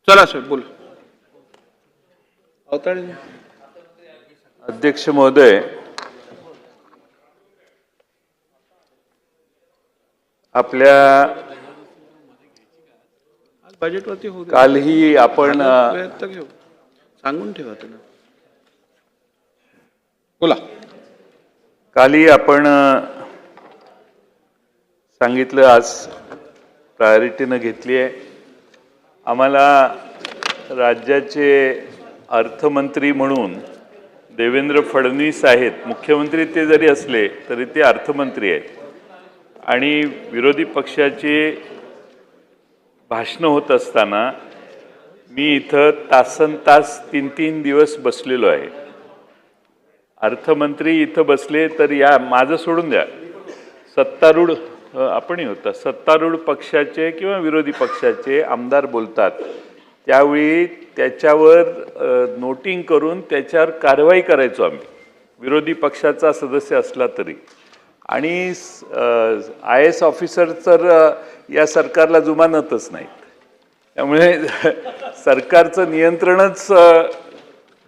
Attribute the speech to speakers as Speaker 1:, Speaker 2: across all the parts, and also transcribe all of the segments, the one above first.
Speaker 1: चला साहेब बोला.
Speaker 2: अध्यक्ष महोदय, आपल्या
Speaker 1: बजेटवरती होऊ दे.
Speaker 2: कालही आपण
Speaker 1: वेळ तर घेऊ, सांगून ठेवा त्यांना. बोला.
Speaker 2: कालही आपण सांगितलं, आज प्रायोरिटीनं घेतली आहे. आम्हाला राज्याचे अर्थमंत्री म्हणून देवेंद्र फडणवीस आहेत. मुख्यमंत्री ते जरी असले तरी ते अर्थमंत्री आहेत. आणि विरोधी पक्षाची भाषणं होत असताना मी इथं तासनतास 3-3 दिवस बसलेलो आहे. अर्थमंत्री इथं बसले तर या माझं सोडून द्या, सत्तारूढ आपणही होता, सत्तारूढ पक्षाचे किंवा विरोधी पक्षाचे आमदार बोलतात त्यावेळी त्याच्यावर नोटिंग करून त्याच्यावर कारवाई करायचो आम्ही, विरोधी पक्षाचा सदस्य असला तरी. आणि IAS ऑफिसर तर या सरकारला जुमानतच नाहीत. त्यामुळे सरकारचं नियंत्रणच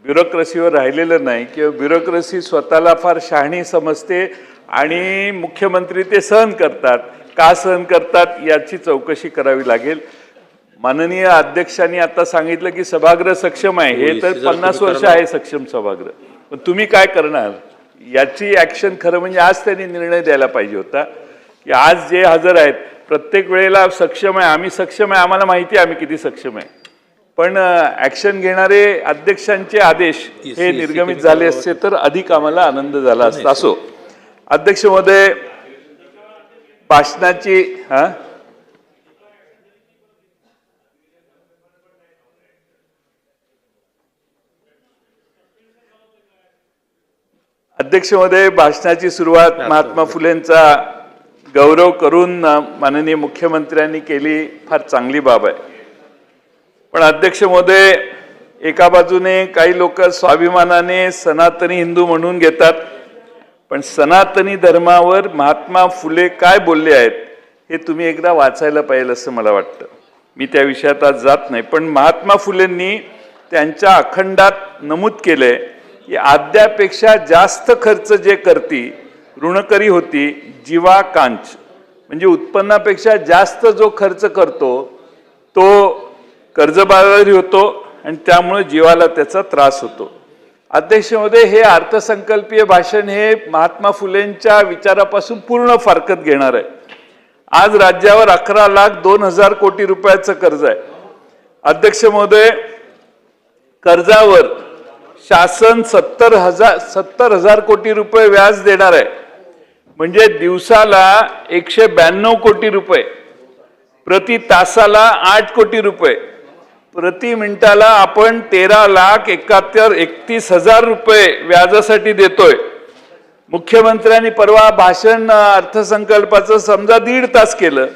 Speaker 2: ब्युरोक्रेसीवर राहिलेलं नाही, किंवा ब्युरोक्रेसी स्वतःला फार शहाणी समजते आणि मुख्यमंत्री ते सहन करतात. का सहन करतात याची चौकशी करावी लागेल. माननीय अध्यक्षांनी आता सांगितलं की सभागृह सक्षम आहे. हे तर 50 वर्ष आहे सक्षम सभागृह, पण तुम्ही काय करणार याची ऍक्शन खरं म्हणजे आज त्यांनी निर्णय द्यायला पाहिजे होता की आज जे हजर आहेत प्रत्येक वेळेला सक्षम आहे, आम्ही सक्षम आहे, आम्हाला माहिती आहे आम्ही किती सक्षम आहे, पण ऍक्शन घेणारे अध्यक्षांचे आदेश हे निर्गमित झाले असते तर अधिक आम्हाला आनंद झाला असता. असो अध्यक्ष महोदय, भाषणाची अध्यक्ष महोदय, भाषणाची सुरुवात महात्मा फुलेंचा गौरव करून माननीय मुख्यमंत्र्यांनी केली, फार चांगली बाब आहे. पण अध्यक्ष महोदय, एका बाजूने काही लोक स्वाभिमानाने सनातनी हिंदू म्हणून घेतात, पण सनातनी धर्मावर महात्मा फुले काय बोलले आहेत हे तुम्ही एकदा वाचायला पाहिजे असं मला वाटतं. मी त्या विषयात आज जात नाही, पण महात्मा फुलेंनी त्यांच्या अखंडात नमूद केलंय की आद्यापेक्षा जास्त खर्च जे करती ऋणकरी होती जीवा कांच, म्हणजे उत्पन्नापेक्षा जास्त जो खर्च करतो तो कर्जबाजारी होतो आणि त्यामुळे जीवाला त्याचा त्रास होतो. अध्यक्ष महोदय, हे अर्थसंकल्पीय भाषण हे महात्मा फुलेंच्या विचारापासून पूर्ण फारकत घेणार आहे. आज राज्यावर 11,02,000 कोटी रुपयाचं कर्ज आहे. अध्यक्ष महोदय, कर्जावर शासन 70,000 कोटी रुपये व्याज देणार आहे, म्हणजे दिवसाला 192 कोटी रुपये, प्रति तासाला 8 कोटी रुपये, प्रति मिनिटाला आपण 13,31,000 रुपये व्याजासाठी देतोय. मुख्यमंत्र्यांनी परवा भाषण अर्थसंकल्पाचं समजा 1.5 तास केलं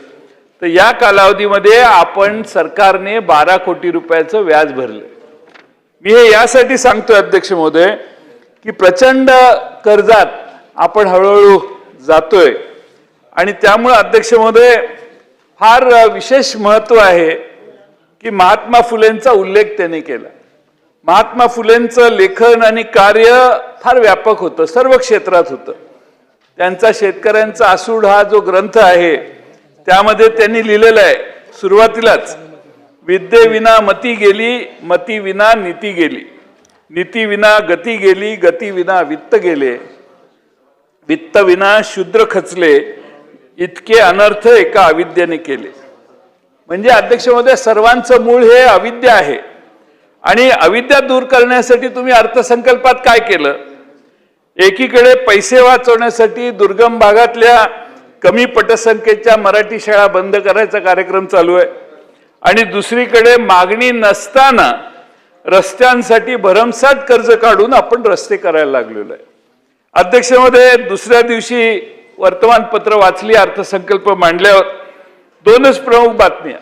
Speaker 2: तर या कालावधीमध्ये आपण सरकारने 12 कोटी रुपयाचं व्याज भरलं. मी हे यासाठी सांगतोय अध्यक्ष महोदय की प्रचंड कर्जात आपण हळूहळू जातोय आणि त्यामुळे अध्यक्ष महोदय फार विशेष महत्व आहे की महात्मा फुलेंचा उल्लेख त्यांनी केला. महात्मा फुलेंचं लेखन आणि कार्य फार व्यापक होतं, सर्व क्षेत्रात होतं. त्यांचा शेतकऱ्यांचा आसूड हा जो ग्रंथ आहे त्यामध्ये त्यांनी लिहिलेलं आहे सुरुवातीलाच, विद्येविना मती गेली, मती विना नीती गेली, नीती विना गती गेली, गती विना वित्त गेले, वित्त विना शूद्र खचले, इतके अनर्थ एका अविद्येने केले. म्हणजे अध्यक्ष महोदय, सर्वांचं मूळ हे अविद्या आहे आणि अविद्या दूर करण्यासाठी तुम्ही अर्थसंकल्पात काय केलं? एकीकडे पैसे वाचवण्यासाठी दुर्गम भागातल्या कमी पटसंख्येच्या मराठी शाळा बंद करायचा कार्यक्रम चालू आहे आणि दुसरीकडे मागणी नसताना रस्त्यांसाठी भरमसाठ कर्ज काढून आपण रस्ते करायला लागलेलो आहे. अध्यक्ष महोदय, दुसऱ्या दिवशी वर्तमानपत्र वाचली, अर्थसंकल्प मांडल्यावर 2च प्रमुख बातम्या,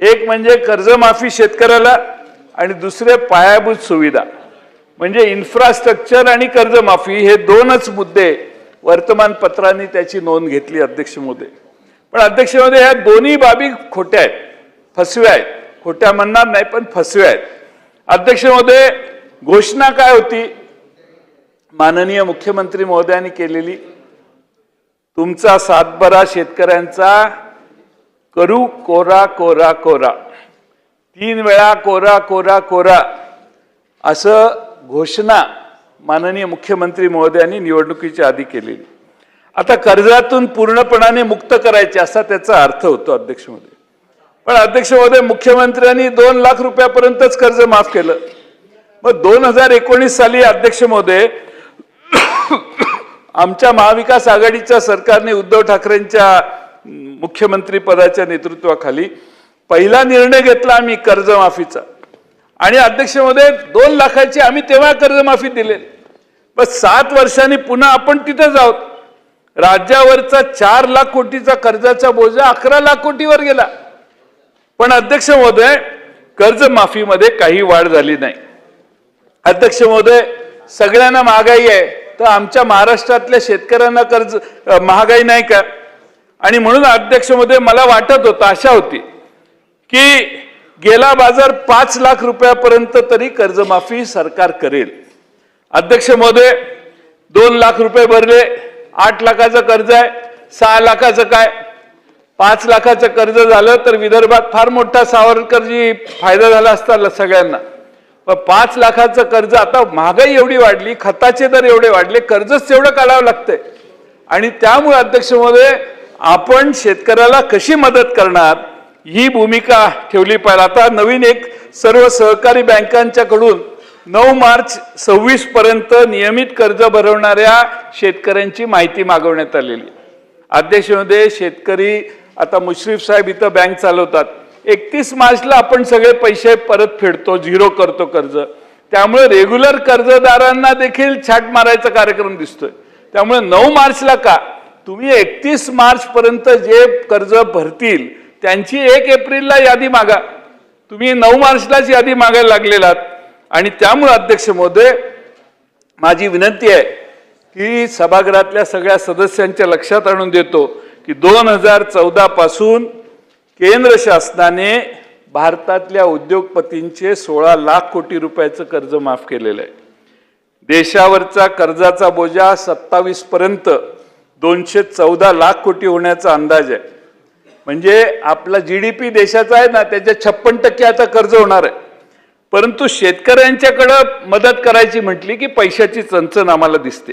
Speaker 2: एक म्हणजे कर्जमाफी शेतकऱ्याला आणि दुसरे पायाभूत सुविधा, म्हणजे इन्फ्रास्ट्रक्चर आणि कर्जमाफी हे 2च मुद्दे वर्तमानपत्रांनी त्याची नोंद घेतली. अध्यक्ष महोदय, पण अध्यक्ष महोदय, ह्या दोन्ही बाबी खोट्या आहेत, फसव्या आहेत. खोट्या म्हणणार नाही, पण फसव्या आहेत. अध्यक्ष महोदय, घोषणा काय होती माननीय मुख्यमंत्री महोदयांनी केलेली? तुमचा सातबारा शेतकऱ्यांचा करू कोरा कोरा कोरा, 3 वेळा कोरा कोरा कोरा, असं घोषणा माननीय मुख्यमंत्री महोदयांनी निवडणुकीच्या आधी केलेली. आता कर्जातून पूर्णपणाने मुक्त करायचे असा त्याचा अर्थ होतो अध्यक्ष महोदय. पण अध्यक्ष महोदय, मुख्यमंत्र्यांनी 2 लाख रुपयापर्यंतच कर्ज माफ केलं. मग 2019 साली अध्यक्ष महोदय आमच्या महाविकास आघाडीच्या सरकारने उद्धव ठाकरेंच्या मुख्यमंत्री पदाच्या नेतृत्वाखाली पहिला निर्णय घेतला आम्ही कर्जमाफीचा. आणि अध्यक्ष महोदय 2 लाखाची आम्ही तेव्हा कर्जमाफी दिली. बस 7 वर्षांनी पुन्हा आपण तिथेच आहोत. राज्यावरचा 4 लाख कोटीचा कर्जाचा बोजा 11 लाख कोटीवर गेला. पण अध्यक्ष महोदय कर्जमाफीमध्ये काही वाढ झाली नाही. अध्यक्ष महोदय, सगळ्यांना महागाई आहे, तर आमच्या महाराष्ट्रातल्या शेतकऱ्यांना कर्ज महागाई नाही का? आणि म्हणून अध्यक्ष महोदय मला वाटत होतं, आशा होती की गेला बाजार 5 लाख रुपयापर्यंत तरी कर्जमाफी सरकार करेल. अध्यक्ष महोदय 2 लाख रुपये भरले, 8 लाखाचं कर्ज आहे, 6 लाखाचं काय? 5 लाखाचं कर्ज झालं तर विदर्भात फार मोठा सावरकरजी फायदा झाला असता सगळ्यांना. पण 5 लाखाचं कर्ज, आता महागाई एवढी वाढली, खताचे दर एवढे वाढले, कर्जच तेवढं काढावं लागतंय. आणि त्यामुळे अध्यक्ष महोदय आपण शेतकऱ्याला कशी मदत करणार ही भूमिका ठेवली पाहिजे. आता नवीन एक सर्व सहकारी बँकांच्याकडून 9 मार्च 26 पर्यंत नियमित कर्ज भरवणाऱ्या शेतकऱ्यांची माहिती मागवण्यात आलेली. अध्यक्ष महोदय, शेतकरी आता मुश्रीफ साहेब इथं बँक चालवतात, 31 मार्चला आपण सगळे पैसे परत फेडतो, 0 करतो कर्ज. त्यामुळे रेग्युलर कर्जदारांना देखील छाट मारायचा कार्यक्रम दिसतोय. त्यामुळे 9 मार्चला का, तुम्ही 31 मार्च पर्यंत जे कर्ज भरतील त्यांची 1 एप्रिलला यादी मागा. तुम्ही 9 मार्चलाच यादी मागायला लागलेलात. आणि त्यामुळे अध्यक्ष महोदय माझी विनंती आहे की सभागृहातल्या सगळ्या सदस्यांच्या लक्षात आणून देतो की 2014 पासून केंद्र शासनाने भारतातल्या उद्योगपतींचे 16 लाख कोटी रुपयाचं कर्ज माफ केलेलं आहे. देशावरचा कर्जाचा बोजा 27 पर्यंत 214 लाख कोटी होण्याचा अंदाज आहे. म्हणजे आपला GDP देशाचा आहे ना, त्याच्या 56% आता कर्ज होणार आहे. परंतु शेतकऱ्यांच्याकडं मदत करायची म्हटली की पैशाची चणचण आम्हाला दिसते.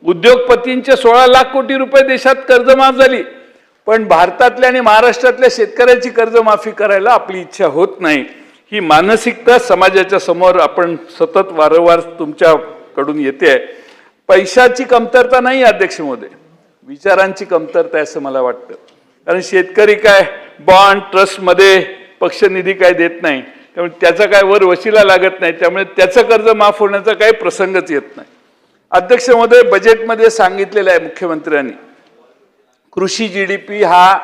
Speaker 2: उद्योगपतींचे 16 लाख कोटी रुपये देशात कर्जमाफ झाली, पण भारतातल्या आणि महाराष्ट्रातल्या शेतकऱ्याची कर्जमाफी करायला आपली इच्छा होत नाही. ही मानसिकता समाजाच्या समोर आपण सतत वारंवार तुमच्याकडून येते. पैशाची कमतरता नाही अध्यक्ष महोदय, विचारांची कमतरता आहे असं मला वाटतं. कारण शेतकरी काय बॉन्ड ट्रस्टमध्ये पक्षनिधी काय देत नाही, त्यामुळे त्याचा काय वर वशिला लागत नाही, त्यामुळे त्याचं कर्ज माफ होण्याचा काही प्रसंगच येत नाही. अध्यक्ष महोदय, बजेटमध्ये सांगितलेलं आहे मुख्यमंत्र्यांनी कृषी GDP हा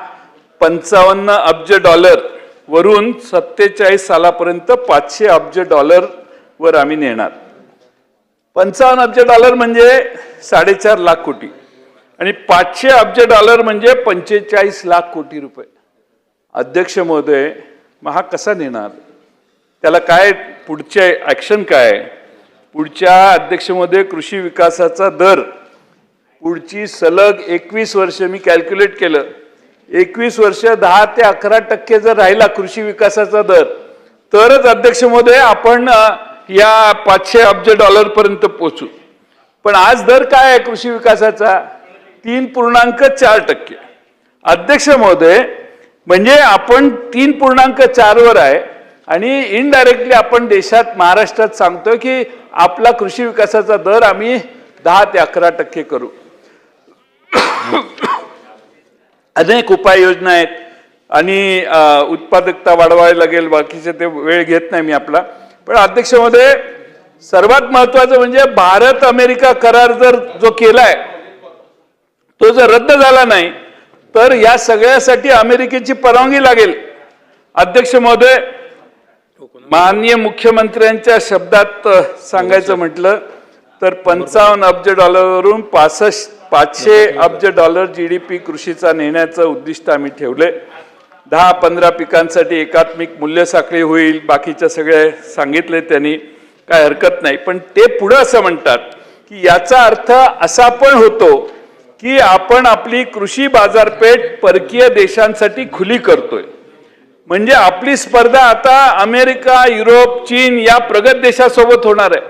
Speaker 2: 55 अब्ज डॉलर वरून 47 सालापर्यंत 500 अब्ज डॉलर वर आम्ही नेणार. 55 अब्ज डॉलर म्हणजे 4.5 लाख कोटी आणि 500 अब्ज डॉलर म्हणजे 45 लाख कोटी रुपये. अध्यक्ष महोदय, मग हा कसा नेणार? त्याला काय पुढचे ऍक्शन काय? पुढच्या अध्यक्ष महोदय कृषी विकासाचा दर पुढची सलग 21 वर्ष मी कॅल्क्युलेट केलं, 21 वर्ष 10 ते 11% जर राहिला कृषी विकासाचा दर, तरच अध्यक्ष महोदय आपण या 500 अब्ज डॉलर पर्यंत पोहोचू. पण आज दर काय आहे कृषी विकासाचा? 3.4%. अध्यक्ष महोदय, म्हणजे आपण 3.4 वर आहे आणि इनडायरेक्टली आपण देशात महाराष्ट्रात सांगतोय की आपला कृषी विकासाचा दर आम्ही 10 ते 11% करू. अनेक उपाययोजना आहेत आणि उत्पादकता वाढवायला लागेल, बाकीचे ते वेळ घेत नाही मी आपला. पण अध्यक्ष महोदय, सर्वात महत्वाचं म्हणजे भारत अमेरिका करार जर जो केलाय तो जर रद्द झाला नाही तर या सगळ्यासाठी अमेरिकेची परवानगी लागेल. अध्यक्ष महोदय, माननीय मुख्यमंत्र्यांच्या शब्दात सांगायचं म्हटलं तर 55 अब्ज डॉलरवरून 500 अब्ज डॉलर GDP कृषीचा नेण्याचं उद्दिष्ट आम्ही ठेवले. 10-15 पिकांसाठी एकात्मिक मूल्य साखळी होईल, बाकीच्या सगळे सांगितले त्यांनी, काय हरकत नाही. पण ते पुढे असं म्हणतात की याचा अर्थ असा पण होतो की आपण आपली कृषी बाजारपेठ परकीय देशांसाठी खुली करतोय. म्हणजे आपली स्पर्धा आता अमेरिका, युरोप, चीन या प्रगत देशासोबत होणार आहे.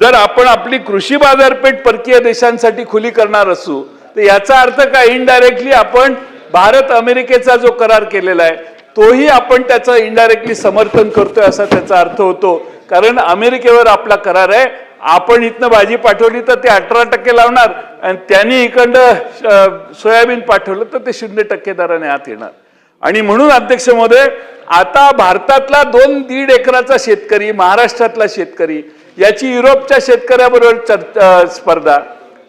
Speaker 2: जर आपण आपली कृषी बाजारपेठ परकीय देशांसाठी खुली करणार असू तर याचा अर्थ काय, इनडायरेक्टली आपण भारत अमेरिकेचा जो करार केलेला आहे तोही आपण त्याचं इनडायरेक्टली समर्थन करतोय असा त्याचा अर्थ होतो. कारण अमेरिकेवर आपला करार आहे, आपण इथनं भाजी पाठवली तर ते 18% लावणार आणि त्यांनी इकडं सोयाबीन पाठवलं तर ते 0% दराने आत येणार. आणि म्हणून अध्यक्ष महोदय, आता भारतातला 2-1.5 एकराचा शेतकरी, महाराष्ट्रातला शेतकरी याची युरोपच्या शेतकऱ्याबरोबर स्पर्धा,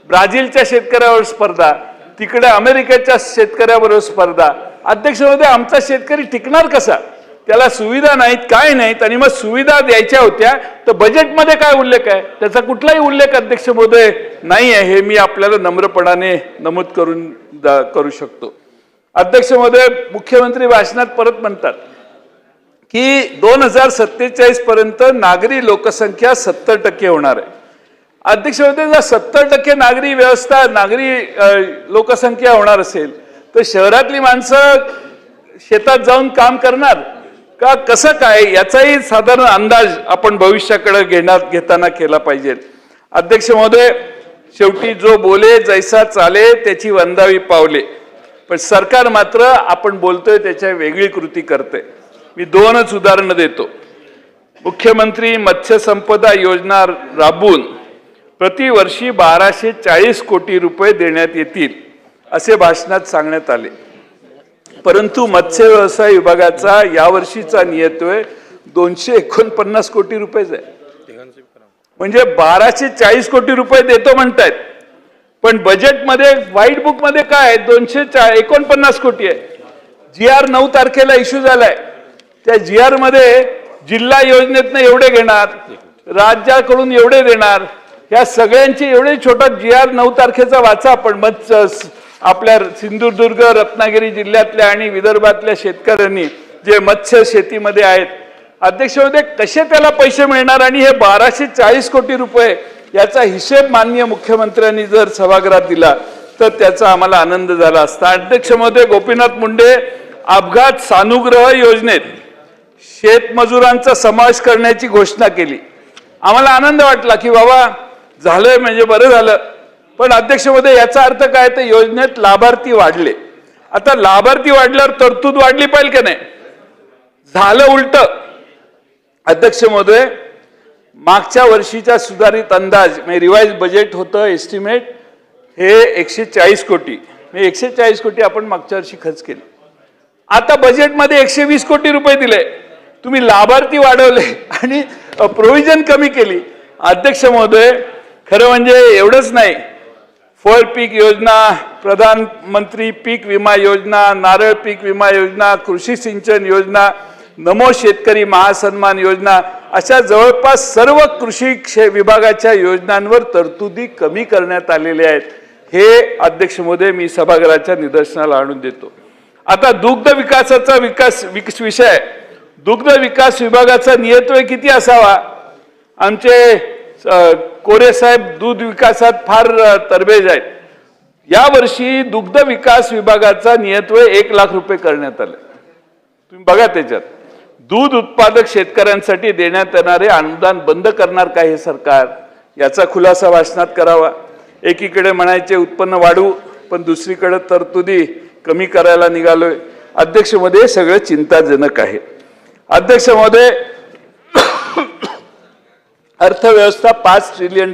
Speaker 2: ब्राझीलच्या शेतकऱ्यावर स्पर्धा, तिकडे अमेरिकेच्या शेतकऱ्याबरोबर स्पर्धा. अध्यक्ष महोदय, आमचा शेतकरी टिकणार कसा? त्याला सुविधा नाहीत, काय नाहीत. आणि मग सुविधा द्यायच्या होत्या तर बजेटमध्ये काय उल्लेख आहे? त्याचा कुठलाही उल्लेख अध्यक्ष महोदय नाही आहे. हे मी आपल्याला नम्रपणाने नमूद करू शकतो. अध्यक्ष महोदय, मुख्यमंत्री भाषणात परत म्हणतात की 2047 पर्यंत नागरी लोकसंख्या 70% होणार आहे. अध्यक्ष महोदय, जर 70% नागरी लोकसंख्या होणार असेल तर शहरातली माणसं शेतात जाऊन काम करणार का, कसं काय, याचाही साधारण अंदाज आपण भविष्याकडे घेताना केला पाहिजे. अध्यक्ष महोदय, शेवटी जो बोले जैसा चाले त्याची वंदावी पावले, पण सरकार मात्र आपण बोलतोय त्याच्या वेगळी कृती करते. मी 2च उदाहरणं देतो. मुख्यमंत्री मत्स्य संपदा योजना राबवून प्रतिवर्षी 1240 कोटी रुपये देण्यात येतील असे भाषणात सांगण्यात आले. परंतु मत्स्य व्यवसाय विभागाचा यावर्षीचा नियतोय 249 कोटी रुपये आहे. म्हणजे 1240 कोटी रुपये देतो म्हणतायत, पण बजेटमध्ये व्हाईट बुक मध्ये काय 249 कोटी आहे. GR 9 तारखेला इश्यू झालाय. त्या GR मध्ये जिल्हा योजनेतनं एवढे घेणार, राज्याकडून एवढे देणार, या सगळ्यांची एवढे छोटा GR 9 तारखेचा वाचा आपण. आपल्या सिंधुदुर्ग, रत्नागिरी जिल्ह्यातल्या आणि विदर्भातल्या शेतकऱ्यांनी जे मत्स्य शेतीमध्ये आहेत, अध्यक्ष महोदय, कसे त्याला पैसे मिळणार? आणि हे 1240 कोटी रुपये याचा हिशेब माननीय मुख्यमंत्र्यांनी जर सभागृहात दिला तर त्याचा आम्हाला आनंद झाला असता. अध्यक्ष महोदय, गोपीनाथ मुंडे अपघात सानुग्रह योजनेत शेतमजुरांचा समावेश करण्याची घोषणा केली. आम्हाला आनंद वाटला की बाबा झालंय, म्हणजे बरं झालं. पण अध्यक्ष महोदय, याचा अर्थ काय, तर योजनेत लाभार्थी वाढले. आता लाभार्थी वाढल्यावर तरतूद वाढली पाहिजे की नाही? झालं उलट. अध्यक्ष महोदय, मागच्या वर्षीचा सुधारित अंदाज म्हणजे रिवाइज बजेट होतं, एस्टिमेट हे 140 कोटी, 140 कोटी आपण मागच्या वर्षी खर्च केले. आता बजेटमध्ये 120 कोटी रुपये दिले. तुम्ही लाभार्थी वाढवले आणि प्रोव्हिजन कमी केली. अध्यक्ष महोदय, खरं म्हणजे एवढंच नाही, फळ पीक योजना, प्रधानमंत्री पीक विमा योजना, नारळ पीक विमा योजना, कृषी सिंचन योजना, नमो शेतकरी महासन्मान योजना, अशा जवळपास सर्व कृषी विभागाच्या योजनांवर तरतुदी कमी करण्यात आलेल्या आहेत. हे अध्यक्ष महोदय मी सभागृहाच्या निदर्शनाला आणून देतो. आता दुग्ध विकासाचा विषय, दुग्ध विकास विभागाचा नियतोय किती असावा? आमचे कोरे साहेब दूध विकासात फार तरबेज आहेत. या वर्षी दुग्ध विकास विभागाचा नियतोय 1 लाख रुपये करण्यात आले. तुम्ही बघा, त्याच्यात दूध उत्पादक शेतकऱ्यांसाठी देण्यात येणारे अनुदान बंद करणार काय हे सरकार, याचा खुलासा भाषणात करावा. एकीकडे म्हणायचे उत्पन्न वाढवू, पण दुसरीकडे तरतुदी कमी करायला निघालोय. अध्यक्ष महोदय, सगळं चिंताजनक आहे. अध्यक्ष महोदय, अर्थव्यवस्था $5 ट्रिलियन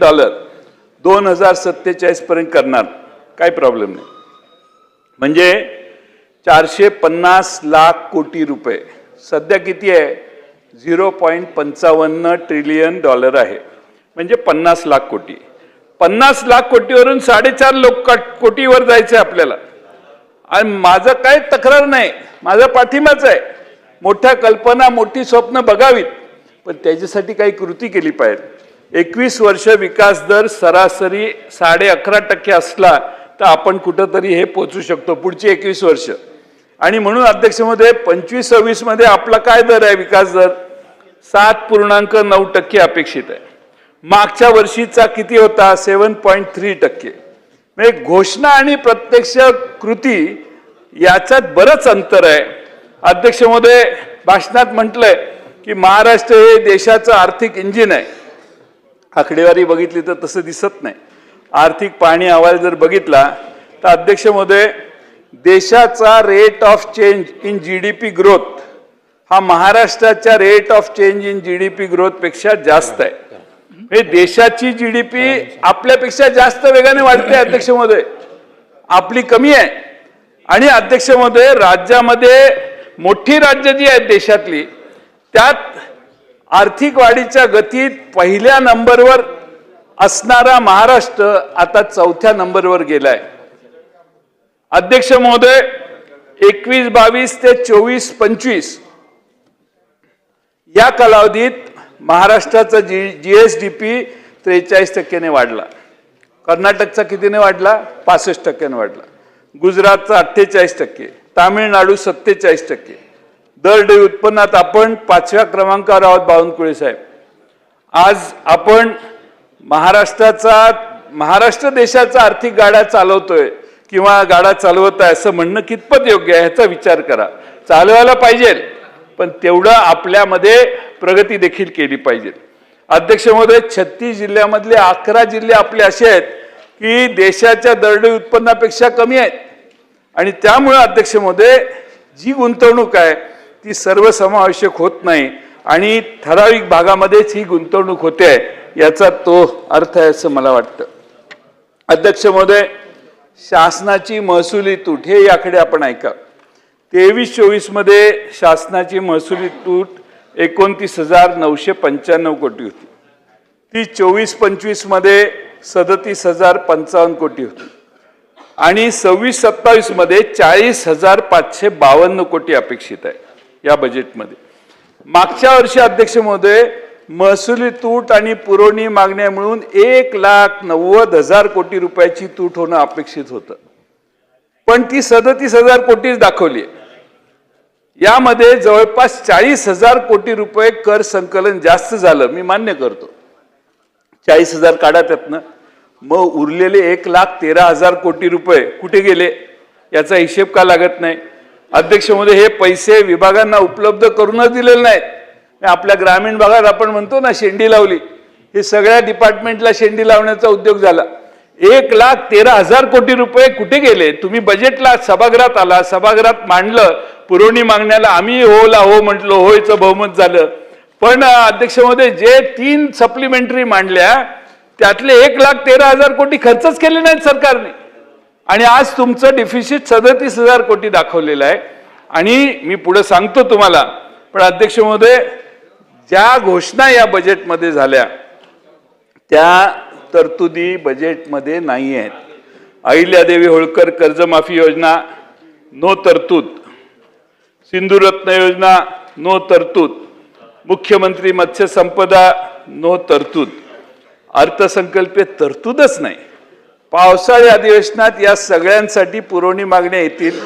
Speaker 2: 2047 पर्यंत करणार, काय प्रॉब्लेम नाही. म्हणजे 450 लाख कोटी रुपये. सध्या किती आहे? $0.55 ट्रिलियन आहे, म्हणजे 50 लाख कोटी. 50 लाख कोटीवरून 4.5 कोटीवर जायचं आहे आपल्याला. आणि माझं काय तक्रार नाही, माझा पाठिंबाच आहे. मोठ्या कल्पना, मोठी स्वप्न बघावीत, पण त्याच्यासाठी काही कृती केली पाहिजे. 21 वर्ष विकास दर सरासरी 11.5% असला तर आपण कुठंतरी हे पोचू शकतो. पुढची 21 वर्ष आणि म्हणून अध्यक्ष महोदय 25-26 मध्ये आपला काय दर आहे विकास दर 7.9% अपेक्षित आहे. मागच्या वर्षीचा किती होता 7.3%. म्हणजे घोषणा आणि प्रत्यक्ष कृती याच्यात बरंच अंतर आहे. अध्यक्ष महोदय भाषणात म्हटलंय की महाराष्ट्र हे देशाचं आर्थिक इंजिन आहे. आकडेवारी बघितली तर तसं दिसत नाही. आर्थिक पाहणी अहवाल जर बघितला तर अध्यक्ष महोदय देशाचा rate of change in GDP growth हा महाराष्ट्राच्या rate of change in GDP growth पेक्षा जास्त आहे. म्हणजे देशाची जीडीपी आपल्यापेक्षा जास्त वेगाने वाढते अध्यक्ष महोदय, आपली कमी आहे. आणि अध्यक्ष महोदय राज्यामध्ये मोठी राज्य जी आहेत देशातली त्यात आर्थिक वाढीच्या गतीत पहिल्या नंबरवर असणारा महाराष्ट्र आता 4थ्या नंबरवर गेलाय. अध्यक्ष महोदय 21-22 ते 24-25 या कालावधीत महाराष्ट्राचा जीएसडीपी 43% वाढला. कर्नाटकचा कितीने वाढला 65% वाढला. गुजरातचा 48%, तामिळनाडू 47%. दर उत्पन्नात आपण 5व्या क्रमांकावर आहोत बावनकुळे साहेब. आज आपण महाराष्ट्र देशाचा आर्थिक गाडा चालवतोय किंवा गाडा चालवत आहे असं म्हणणं कितपत योग्य आहे ह्याचा विचार करा. चालवायला पाहिजे पण तेवढं आपल्यामध्ये प्रगती देखील केली पाहिजे. अध्यक्ष महोदय 36 जिल्ह्यामधले 11 जिल्हे आपले असे आहेत की देशाच्या दरडोई उत्पन्नापेक्षा कमी आहेत. आणि त्यामुळे अध्यक्ष महोदय जी गुंतवणूक आहे ती सर्वसमावेशक होत नाही आणि ठराविक भागामध्येच ही गुंतवणूक होते याचा तो अर्थ आहे असं मला वाटतं. अध्यक्ष महोदय शासनाची महसुली तूट हे याकडे आपण ऐका. 23-24 मध्ये शासनाची महसुली तूट 29,995 कोटी होती. ती 24-25 मध्ये 37,055 कोटी होती आणि 26-27 मध्ये 40,552 कोटी अपेक्षित आहे या बजेटमध्ये. मागच्या वर्षी अध्यक्ष महोदय महसुली तूट आणि पुरवणी मागण्या मिळून 1,90,000 कोटी रुपयाची तूट होणं अपेक्षित होतं, पण ती 37,000 कोटीच दाखवली. यामध्ये जवळपास 40,000 कोटी रुपये कर संकलन जास्त झालं, मी मान्य करतो. 40,000 काढा त्यातनं, मग उरलेले 1,13,000 कोटी रुपये कुठे गेले याचा हिशेब का लागत नाही. अध्यक्ष महोदय हे पैसे विभागांना उपलब्ध करूनच दिलेले नाहीत. आपल्या ग्रामीण भागात आपण म्हणतो ना शेंडी लावली, हे सगळ्या डिपार्टमेंटला शेंडी लावण्याचा उद्योग झाला. 1,13,000 कोटी रुपये कुठे गेले. तुम्ही बजेटला सभागृहात आला, सभागृहात मांडलं, पुरवणी मागण्याला आम्ही होला हो म्हटलं, होयचं बहुमत झालं. पण अध्यक्ष महोदय जे 3 सप्लिमेंटरी मांडल्या त्यातले 1,13,000 कोटी खर्चच केले नाहीत सरकारने आणि आज तुमचं डिफिसिट 37,000 कोटी दाखवलेलं आहे. आणि मी पुढे सांगतो तुम्हाला, पण अध्यक्ष महोदय ज्या घोषणा या बजेटमध्ये झाल्या त्या तरतुदी बजेटमध्ये नाही आहेत. अहिल्यादेवी होळकर कर्जमाफी योजना नो तरतूद, सिंधुरत्न योजना नो तरतूद, मुख्यमंत्री मत्स्य संपदा नो तरतूद, अर्थसंकल्पीय तरतूदच नाही. पावसाळी अधिवेशनात या सगळ्यांसाठी पुरवणी मागण्या येतील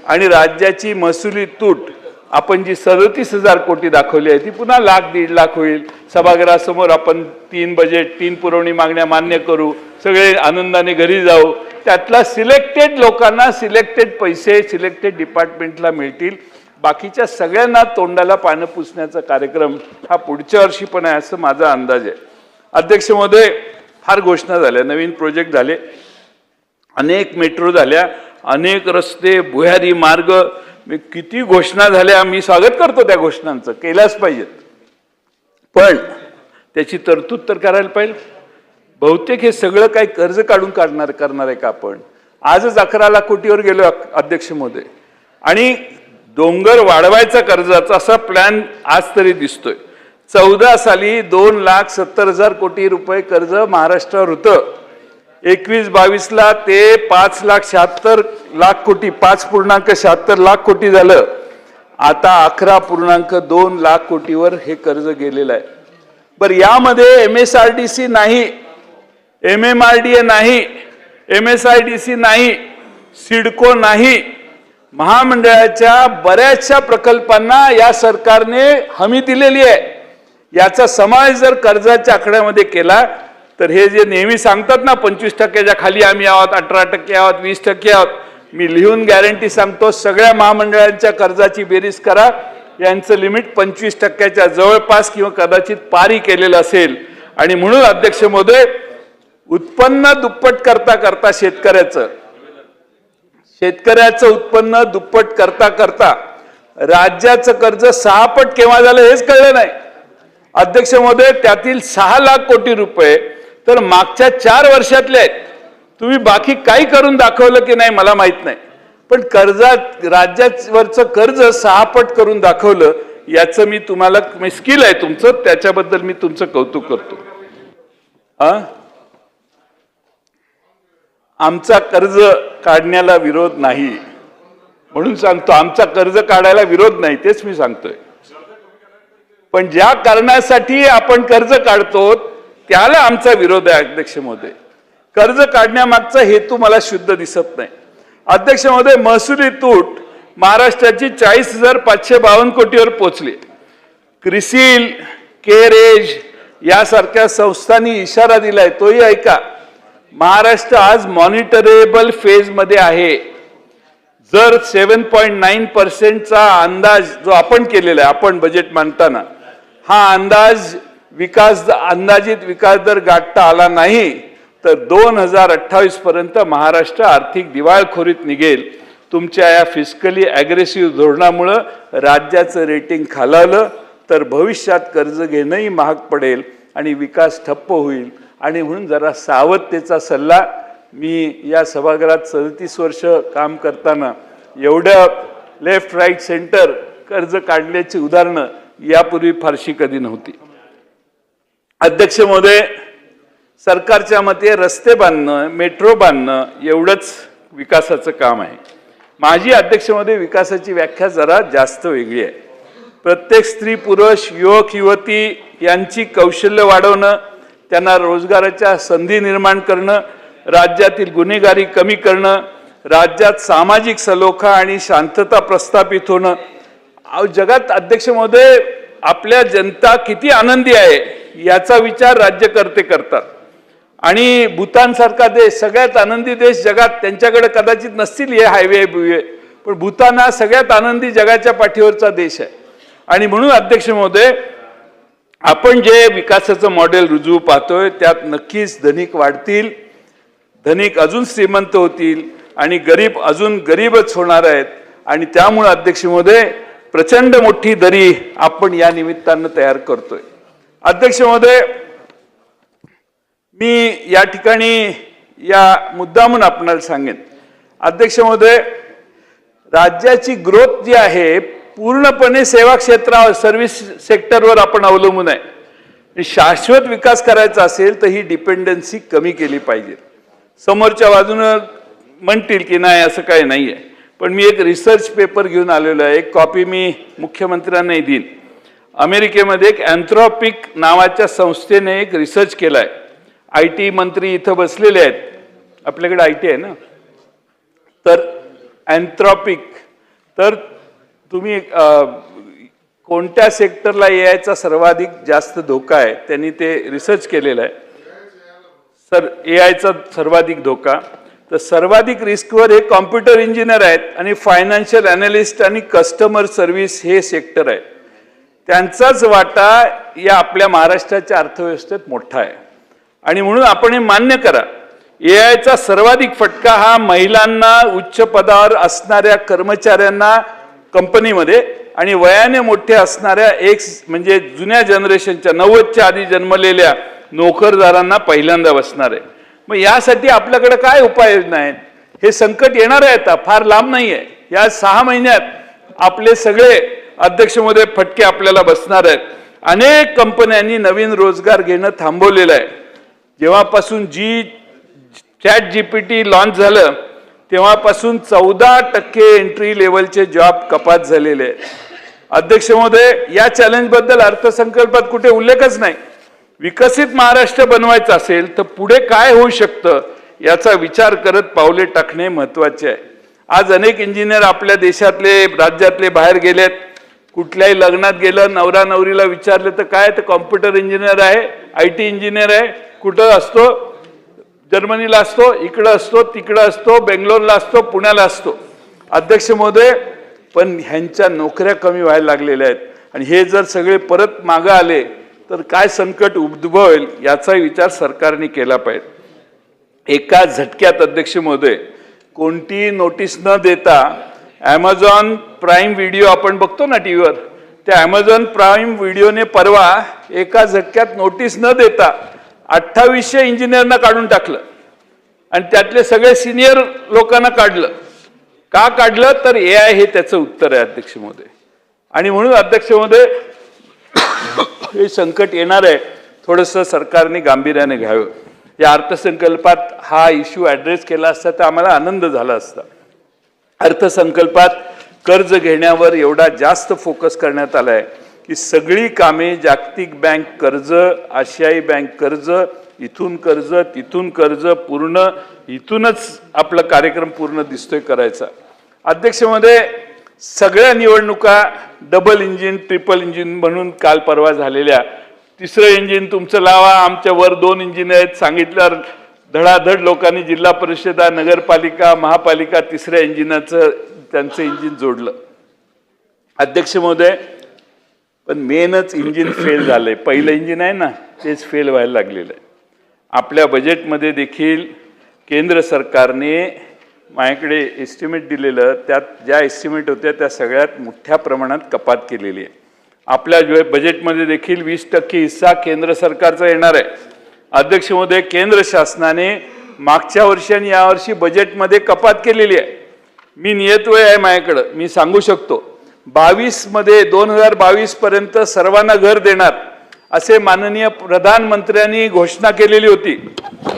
Speaker 2: आणि राज्याची महसुली तूट आपण जी 37,000 कोटी दाखवली आहे ती पुन्हा 1,00,000-1,50,000 होईल. सभागृहासमोर आपण 3 बजेट 3 पुरवणी मागण्या मान्य करू, सगळे आनंदाने घरी जाऊ. त्यातला सिलेक्टेड लोकांना सिलेक्टेड पैसे सिलेक्टेड डिपार्टमेंटला मिळतील. बाकीच्या सगळ्यांना तोंडाला पानं पुसण्याचा कार्यक्रम हा पुढच्या वर्षी पण आहे असं माझा अंदाज आहे. अध्यक्ष महोदय फार घोषणा झाल्या, नवीन प्रोजेक्ट झाले, अनेक मेट्रो झाल्या, अनेक रस्ते, भुयारी मार्ग, किती घोषणा झाल्या. मी स्वागत करतो त्या घोषणांचं, केल्याच पाहिजेत, पण त्याची तरतूद तर करायला पाहिजे. बहुतेक हे सगळं काही कर्ज काढून करणार आहे का आपण. आजच 11 लाख कोटीवर गेलो अध्यक्ष महोदय आणि डोंगर वाढवायचा कर्जाचा असा प्लॅन आज तरी दिसतोय. 14 साली 2,70,000 कोटी रुपये कर्ज महाराष्ट्रावर होतं. 21-22 ला ते 5,76,00,000 कोटी 5.76 लाख कोटी झालं. आता 11.2 लाख कोटीवर हे कर्ज गेलेलं आहे. बरं, यामध्ये MSRDC नाही, MMRDA नाही, MSIDC नाही, सिडको नाही, महामंडळाच्या बऱ्याचशा प्रकल्पांना या सरकारने हमी दिलेली आहे. याचा समावेश जर कर्जाच्या आकड्यामध्ये केला तर हे जे नेहमी सांगतात ना 25%च्या खाली आम्ही आहोत, 18% आहोत, 20% आहोत, मी लिहून गॅरंटी सांगतो सगळ्या महामंडळांच्या कर्जाची बेरीज करा, यांचं लिमिट 25%च्या जवळपास किंवा कदाचित पारी केलेलं असेल. आणि म्हणून अध्यक्ष महोदय, उत्पन्न दुप्पट करता करता शेतकऱ्याचं उत्पन्न दुप्पट करता करता राज्याचं कर्ज 6 पट केव्हा झालं हेच कळलं नाही. अध्यक्ष महोदय, त्यातील 6 लाख कोटी रुपये तर मागच्या 4 वर्षातले आहेत. तुम्ही बाकी काही करून दाखवलं की नाही मला माहित नाही, पण राज्यावरचं कर्ज 6 पट करून दाखवलं. याचं मी तुम्हाला स्किल आहे तुमचं, त्याच्याबद्दल मी तुमचं कौतुक करतो. आमचा कर्ज काढण्याला विरोध नाही म्हणून सांगतो, आमचा कर्ज काढायला विरोध नाही तेच मी सांगतोय. पण ज्या कारणासाठी आपण कर्ज काढतो त्याला आमचा विरोध आहे. अध्यक्ष महोदय, कर्ज काढण्यामागचा हेतू मला शुद्ध दिसत नाही. अध्यक्ष महोदय, महसुली तूट महाराष्ट्राची 40,552 कोटीवर पोहोचली. क्रिसिल, केरेज यासारख्या संस्थांनी इशारा दिलाय, तोही ऐका. महाराष्ट्र आज मॉनिटरेबल फेज मध्ये आहे. जर 7.9%चा अंदाज जो आपण केलेला आहे, आपण बजेट मांडताना हा अंदाजित विकास दर गाठता आला नाही तर 2028 पर्यंत महाराष्ट्र आर्थिक दिवाळखोरीत निघेल. तुमच्या या फिस्कली अग्रेसिव्ह धोरणामुळे राज्याचं रेटिंग खालावलं तर भविष्यात कर्ज घेणंही महाग पडेल आणि विकास ठप्प होईल. आणि म्हणून जरा सावधतेचा सल्ला. मी या सभागृहात 37 वर्ष काम करताना एवढं लेफ्ट राईट सेंटर कर्ज काढल्याची उदाहरणं यापूर्वी फारशी कधी नव्हती. अध्यक्ष महोदय, सरकारच्या मते रस्ते बांधणं, मेट्रो बांधणं एवढंच विकासाचं काम आहे. माझी अध्यक्ष महोदय विकासाची व्याख्या जरा जास्त वेगळी आहे. प्रत्येक स्त्री पुरुष, युवक युवती यांची कौशल्य वाढवणं, त्यांना रोजगाराच्या संधी निर्माण करणं, राज्यातील गुन्हेगारी कमी करणं, राज्यात सामाजिक सलोखा आणि शांतता प्रस्थापित होणं. जगात अध्यक्ष महोदय आपल्या जनता किती आनंदी आहे याचा विचार राज्यकर्ते करतात. आणि भूतानसारखा देश, सगळ्यात आनंदी देश जगात, त्यांच्याकडे कदाचित नसतील हे हायवे बिवे, पण भूतान हा सगळ्यात आनंदी जगाच्या पाठीवरचा देश आहे. आणि म्हणून अध्यक्ष महोदय, आपण जे विकासाचं मॉडेल रुजवू पाहतोय त्यात नक्कीच धनिक वाढतील, धनिक अजून श्रीमंत होतील आणि गरीब अजून गरीबच होणार आहेत. आणि त्यामुळे अध्यक्ष महोदय प्रचंड मोठी दरी आपण या निमित्तानं तयार करतोय. अध्यक्ष महोदय, मी या ठिकाणी या मुद्दामून आपणाला सांगेन. अध्यक्ष महोदय, राज्याची ग्रोथ जी आहे पूर्णपणे सेवा क्षेत्रावर, सर्व्हिस सेक्टरवर आपण अवलंबून आहे. शाश्वत विकास करायचा असेल तर ही डिपेंडन्सी कमी केली पाहिजे. समोरच्या बाजूनं म्हणतील की नाही असं काही नाही आहे, पण मी एक रिसर्च पेपर घेऊन आलेलो आहे, एक कॉपी मी मुख्यमंत्र्यांनाही देईन. अमेरिकेमध्ये एक अँथ्रॉपिक नावाच्या संस्थेने एक रिसर्च केला आहे. IT मंत्री इथं बसलेले आहेत, आपल्याकडे IT आहे ना, तर अँथ्रॉपिक, तर तुम्ही कोणत्या सेक्टरला AIचा सर्वाधिक जास्त धोका आहे त्यांनी ते रिसर्च केलेलं आहे. सर AIचा सर्वाधिक धोका, तर सर्वाधिक रिस्कवर हे कॉम्प्युटर इंजिनियर आहेत आणि फायनान्शियल अनालिस्ट आणि कस्टमर सर्व्हिस हे सेक्टर आहे. त्यांचाच वाटा या आपल्या महाराष्ट्राच्या अर्थव्यवस्थेत मोठा आहे. आणि म्हणून आपण हे मान्य करा, AIचा सर्वाधिक फटका हा महिलांना, उच्च पदावर असणाऱ्या कर्मचाऱ्यांना कंपनीमध्ये आणि वयाने मोठे असणाऱ्या म्हणजे जुन्या जनरेशनच्या 90च्या आधी जन्मलेल्या नोकरदारांना पहिल्यांदा बसणार आहे. मग यासाठी आपल्याकडे काय उपाययोजना आहेत? हे संकट येणार आहे, आता फार लांब नाही आहे. या 6 महिन्यात आपले सगळे अध्यक्ष महोदय फटके आपल्याला बसणार आहेत. अनेक कंपन्यांनी नवीन रोजगार घेणं थांबवलेलं आहे. जेव्हापासून ChatGPT लॉन्च झालं तेव्हापासून 14% एंट्री लेवलचे जॉब कपात झालेले आहेत. अध्यक्ष महोदय, या चॅलेंज बद्दल अर्थसंकल्पात कुठे उल्लेखच नाही. विकसित महाराष्ट्र बनवायचं असेल तर पुढे काय होऊ शकतं याचा विचार करत पावले टाकणे महत्त्वाचे आहे. आज अनेक इंजिनियर आपल्या देशातले राज्यातले बाहेर गेलेत. कुठल्याही लग्नात गेलं, नवरा नवरीला विचारलं तर काय, तर कॉम्प्युटर इंजिनियर आहे, IT इंजिनियर आहे. कुठं असतो? जर्मनीला असतो, इकडं असतो, तिकडं असतो, बेंगलोरला असतो, पुण्याला असतो. अध्यक्ष महोदय, पण ह्यांच्या नोकऱ्या कमी व्हायला लागलेल्या आहेत आणि हे जर सगळे परत मागं आले तर काय संकट उद्भवेल याचाही विचार सरकारने केला पाहिजे. एका झटक्यात अध्यक्ष महोदय कोणती नोटीस न देता ॲमेझॉन प्राईम व्हिडिओ आपण बघतो ना टीव्हीवर, त्या ॲमेझॉन प्राईम व्हिडिओने परवा एका झटक्यात नोटीस न देता 2800 इंजिनियरना काढून टाकलं आणि त्यातले सगळे सिनियर लोकांना काढलं. का काढलं तर AI हे त्याचं उत्तर आहे अध्यक्ष महोदय. आणि म्हणून अध्यक्ष महोदय हे संकट येणार आहे, थोडंसं सरकारने गांभीर्याने घ्यावं. या अर्थसंकल्पात हा इश्यू ॲड्रेस केला असता तर आम्हाला आनंद झाला असता. अर्थसंकल्पात कर्ज घेण्यावर एवढा जास्त फोकस करण्यात आला आहे की सगळी कामे जागतिक बँक कर्ज, आशियाई बँक कर्ज, इथून कर्ज, तिथून कर्ज, पूर्ण इथूनच आपला कार्यक्रम पूर्ण दिसतोय करायचा. अध्यक्ष महोदय, सगळ्या निवडणुका डबल इंजिन, ट्रिपल इंजिन म्हणून काल परवा झालेल्या, तिसरं इंजिन तुमचं लावा, आमच्या वर 2 इंजिन आहेत सांगितल्यावर धडाधड लोकांनी जिल्हा परिषदा, नगरपालिका, महापालिका तिसऱ्या इंजिनाचं त्यांचं इंजिन जोडलं. अध्यक्ष महोदय, पण मेनच इंजिन फेल झालंय. पहिलं इंजिन आहे ना तेच फेल व्हायला लागलेलं आहे. आपल्या बजेटमध्ये देखील केंद्र सरकारने माझ्याकडे एस्टिमेट दिलेलं, त्यात ज्या एस्टिमेट होत्या त्या सगळ्यात मोठ्या प्रमाणात कपात केलेली आहे. आपल्या बजेटमध्ये देखील 20% हिस्सा केंद्र सरकारचा येणार आहे. अध्यक्ष महोदय, केंद्र शासनाने मागच्या वर्षी आणि यावर्षी बजेटमध्ये कपात केलेली आहे. मी नियतवेळ आहे माझ्याकडं, मी सांगू शकतो. 2022 पर्यंत सर्वांना घर देणार असे माननीय प्रधानमंत्र्यांनी घोषणा केलेली होती.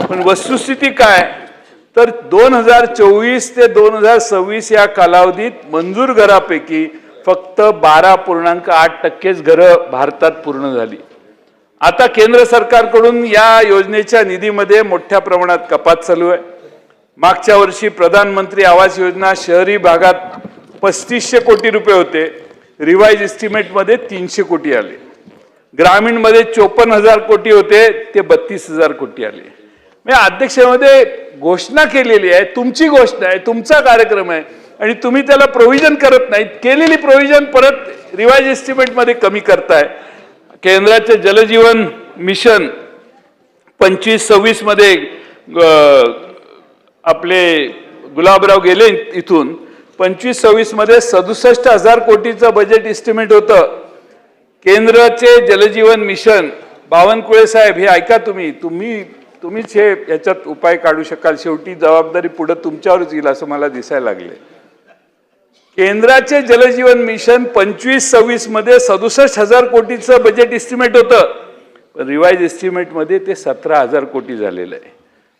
Speaker 2: पण वस्तुस्थिती काय तर 2024 ते 2026 या कालावधीत मंजूर घरापैकी फक्त 12.8% घरं भारतात पूर्ण झाली. आता केंद्र सरकारकडून या योजनेच्या निधीमध्ये मोठ्या प्रमाणात कपात चालू आहे. मागच्या वर्षी प्रधानमंत्री आवास योजना शहरी भागात 3500 कोटी रुपये होते, रिवाइज एस्टिमेटमध्ये 300 कोटी आले. ग्रामीणमध्ये 54,000 कोटी होते, ते 32,000 कोटी आले. म्हणजे अध्यक्षामध्ये घोषणा केलेली आहे, तुमची घोषणा आहे, तुमचा कार्यक्रम आहे आणि तुम्ही त्याला प्रोव्हिजन करत नाहीत. केलेली प्रोव्हिजन परत रिवाइज एस्टिमेटमध्ये कमी करताय. केंद्राचे जलजीवन मिशन 25-26 मध्ये आपले गुलाबराव गेले इथून, 25-26 मध्ये 67,000 कोटीचं बजेट एस्टिमेट होतं. केंद्राचे जलजीवन मिशन, बावनकुळे साहेब हे ऐका, तुम्हीच हे याच्यात उपाय काढू शकाल. शेवटी जबाबदारी पुढे तुमच्यावरच येईल असं मला दिसायला लागले. केंद्राचे जलजीवन मिशन 25-26 मध्ये 67,000 कोटीचं बजेट एस्टिमेट होतं, पण रिवाइज एस्टिमेटमध्ये ते 17,000 कोटी झालेलं आहे.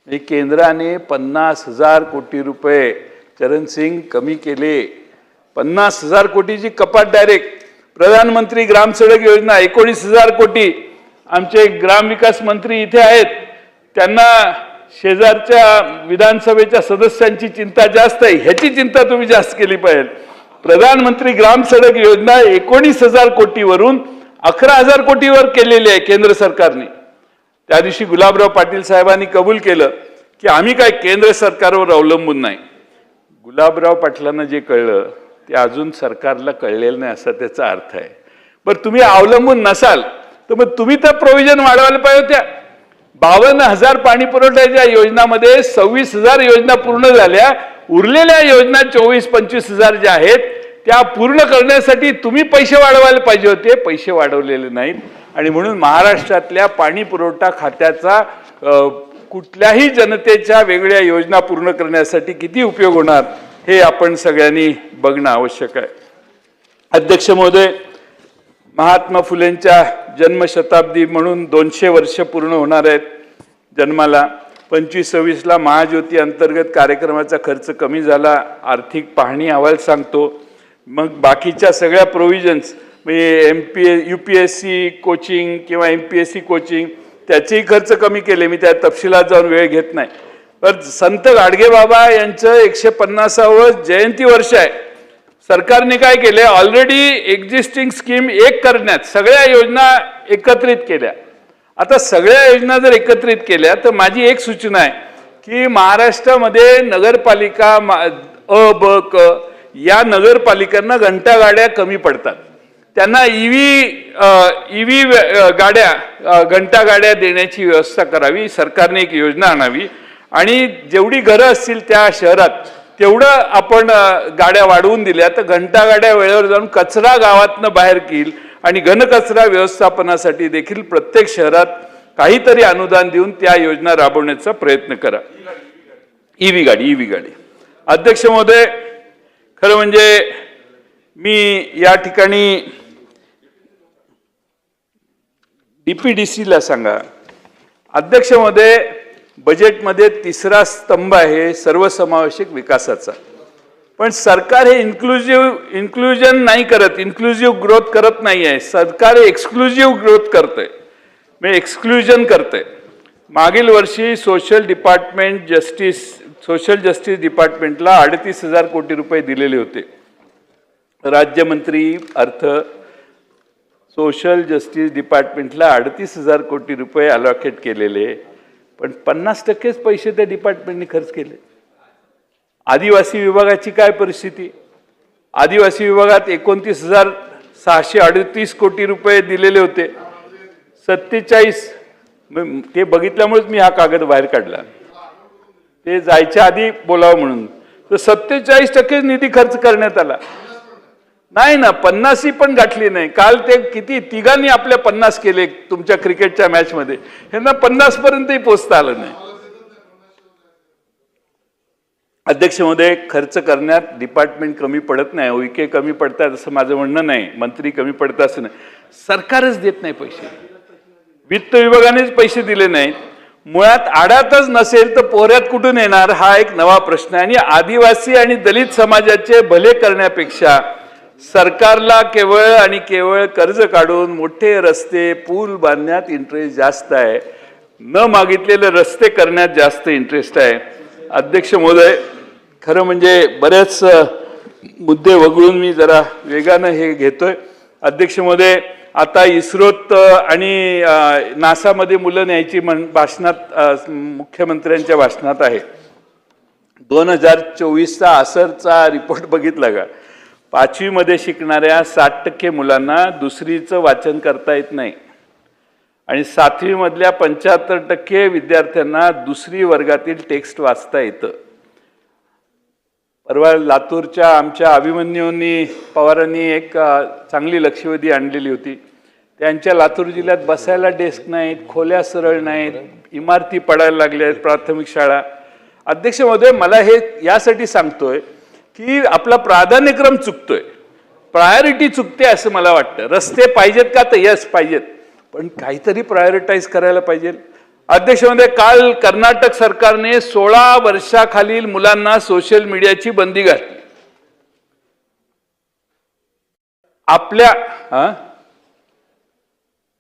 Speaker 2: म्हणजे केंद्राने 50,000 कोटी रुपये चरणसिंग कमी केले. 50,000 कोटीची कपात डायरेक्ट. प्रधानमंत्री ग्राम सडक योजना 19,000 कोटी. आमचे ग्रामविकास मंत्री इथे आहेत, त्यांना शेजारच्या विधानसभेच्या सदस्यांची चिंता जास्त आहे, ह्याची चिंता तुम्ही जास्त केली पाहिजे. प्रधानमंत्री ग्राम सडक योजना 19,000 कोटीवरून 11,000 कोटीवर केलेली आहे केंद्र सरकारने. त्या दिवशी गुलाबराव पाटील साहेबांनी कबूल केलं की आम्ही काय केंद्र सरकारवर अवलंबून नाही. गुलाबराव पाटलांना जे कळलं ते अजून सरकारला कळलेलं नाही असा त्याचा अर्थ आहे. बरं, तुम्ही अवलंबून नसाल तर मग तुम्ही तर प्रोव्हिजन वाढवायला पाहिजे होत्या. 52,000 पाणी पुरवठ्याच्या योजनामध्ये 26,000 योजना पूर्ण झाल्या. उरलेल्या योजना 24-25,000 ज्या आहेत त्या पूर्ण करण्यासाठी तुम्ही पैसे वाढवायला पाहिजे होते, पैसे वाढवलेले नाहीत. आणि म्हणून महाराष्ट्रातल्या पाणी पुरवठा खात्याचा कुठल्याही जनतेच्या वेगळ्या योजना पूर्ण करण्यासाठी किती उपयोग होणार हे आपण सगळ्यांनी बघणं आवश्यक आहे. अध्यक्ष महोदय, महात्मा फुलेंच्या जन्मशताब्दी म्हणून 200 वर्ष पूर्ण होणार आहेत जन्माला. 25-26ला महाज्योती अंतर्गत कार्यक्रमाचा खर्च कमी झाला. आर्थिक पाहणी अहवाल सांगतो. मग बाकीच्या सगळ्या प्रोव्हिजन्स म्हणजे UPSC कोचिंग किंवा MPSC कोचिंग त्याचेही खर्च कमी केले. मी त्या तपशिलात जाऊन वेळ घेत नाही. तर संत गाडगेबाबा यांचं 150वं जयंती वर्ष आहे. सरकारने काय केले, ऑलरेडी एक्झिस्टिंग स्कीम एक करण्यात सगळ्या योजना एकत्रित केल्या. आता सगळ्या योजना जर एकत्रित केल्या तर माझी एक सूचना आहे की महाराष्ट्रामध्ये नगरपालिका अ ब क या नगरपालिकांना घंटागाड्या कमी पडतात. त्यांना ईव्ही गाड्या घंटागाड्या देण्याची व्यवस्था करावी. सरकारने एक योजना आणावी आणि जेवढी घरं असतील त्या शहरात तेवढं आपण गाड्या वाढवून दिल्या तर घंटागाड्या वेळेवर जाऊन कचरा गावातनं बाहेर येईल आणि घनकचरा व्यवस्थापनासाठी देखील प्रत्येक शहरात काहीतरी अनुदान देऊन त्या योजना राबवण्याचा प्रयत्न करा. ईव्ही गाडी. अध्यक्ष महोदय, खरं म्हणजे मी या ठिकाणी डीपीडीसीला सांगा. अध्यक्ष महोदय, बजेटमध्ये तिसरा स्तंभ आहे सर्वसमावेशक विकासाचा. पण सरकार हे इन्क्लुजन नाही करत, इन्क्लुझिव्ह ग्रोथ करत नाही आहे. सरकार एक्सक्लुझिव्ह ग्रोथ करतंय, म्हणजे एक्सक्लुजन करतंय. मागील वर्षी सोशल जस्टिस डिपार्टमेंटला 38,000 कोटी रुपये दिलेले होते. राज्यमंत्री अर्थ सोशल जस्टिस डिपार्टमेंटला 38,000 कोटी रुपये अलॉकेट केलेले, पण 50%च पैसे त्या डिपार्टमेंटने खर्च केले. आदिवासी विभागाची काय परिस्थिती? आदिवासी विभागात 29,638 कोटी रुपये दिलेले होते. 47 ते बघितल्यामुळेच मी हा कागद बाहेर काढला, ते जायच्या आधी बोलावं म्हणून. तर 47% निधी खर्च करण्यात आला नाही ना, 50 पण गाठली नाही. काल ते किती तिघांनी आपल्या 50 केले तुमच्या क्रिकेटच्या मॅच मध्ये, ह्यांना 50 पर्यंतही पोहोचता आलं नाही. अध्यक्ष महोदय, खर्च करण्यात डिपार्टमेंट कमी पडत नाही, ओके कमी पडतात असं माझं म्हणणं नाही, मंत्री कमी पडतात असं नाही, सरकारच देत नाही पैसे. वित्त विभागानेच पैसे दिले नाहीत. मुळात आडातच नसेल तर पोहऱ्यात कुठून येणार हा एक नवा प्रश्न आहे. आणि आदिवासी आणि दलित समाजाचे भले करण्यापेक्षा सरकारला केवळ आणि केवळ कर्ज काढून मोठे रस्ते पूल बांधण्यात इंटरेस्ट जास्त आहे, न मागितलेले रस्ते करण्यात जास्त इंटरेस्ट आहे. अध्यक्ष महोदय, खरं म्हणजे बरेच मुद्दे वगळून मी जरा वेगानं हे घेतोय. अध्यक्ष महोदय, आता इस्रोत आणि नासामध्ये मुलं न्यायची भाषणात मुख्यमंत्र्यांच्या भाषणात आहे. 2024चा असरचा रिपोर्ट बघितला का? 5वी मध्ये शिकणाऱ्या 60% मुलांना दुसरीचं वाचन करता येत नाही आणि 7वी मधल्या 75% विद्यार्थ्यांना दुसरी वर्गातील टेक्स्ट वाचता येतं. परवा लातूरच्या आमच्या अभिमन्यूंनी पवारांनी एक चांगली लक्षवेधी आणलेली होती. त्यांच्या लातूर जिल्ह्यात बसायला डेस्क नाहीत, खोल्या सरळ नाहीत, इमारती पडायला लागल्या आहेत, प्राथमिक शाळा. अध्यक्ष महोदय, मला हे यासाठी सांगतोय की आपला प्राधान्यक्रम चुकतोय, प्रायोरिटी चुकते असं मला वाटतं. रस्ते पाहिजेत का? तर यस पाहिजेत, पण काहीतरी प्रायोरिटाईज करायला पाहिजे. अध्यक्ष महोदय, काल कर्नाटक सरकारने 16 वर्षाखालील मुलांना सोशल मीडियाची बंदी घातली. आपल्या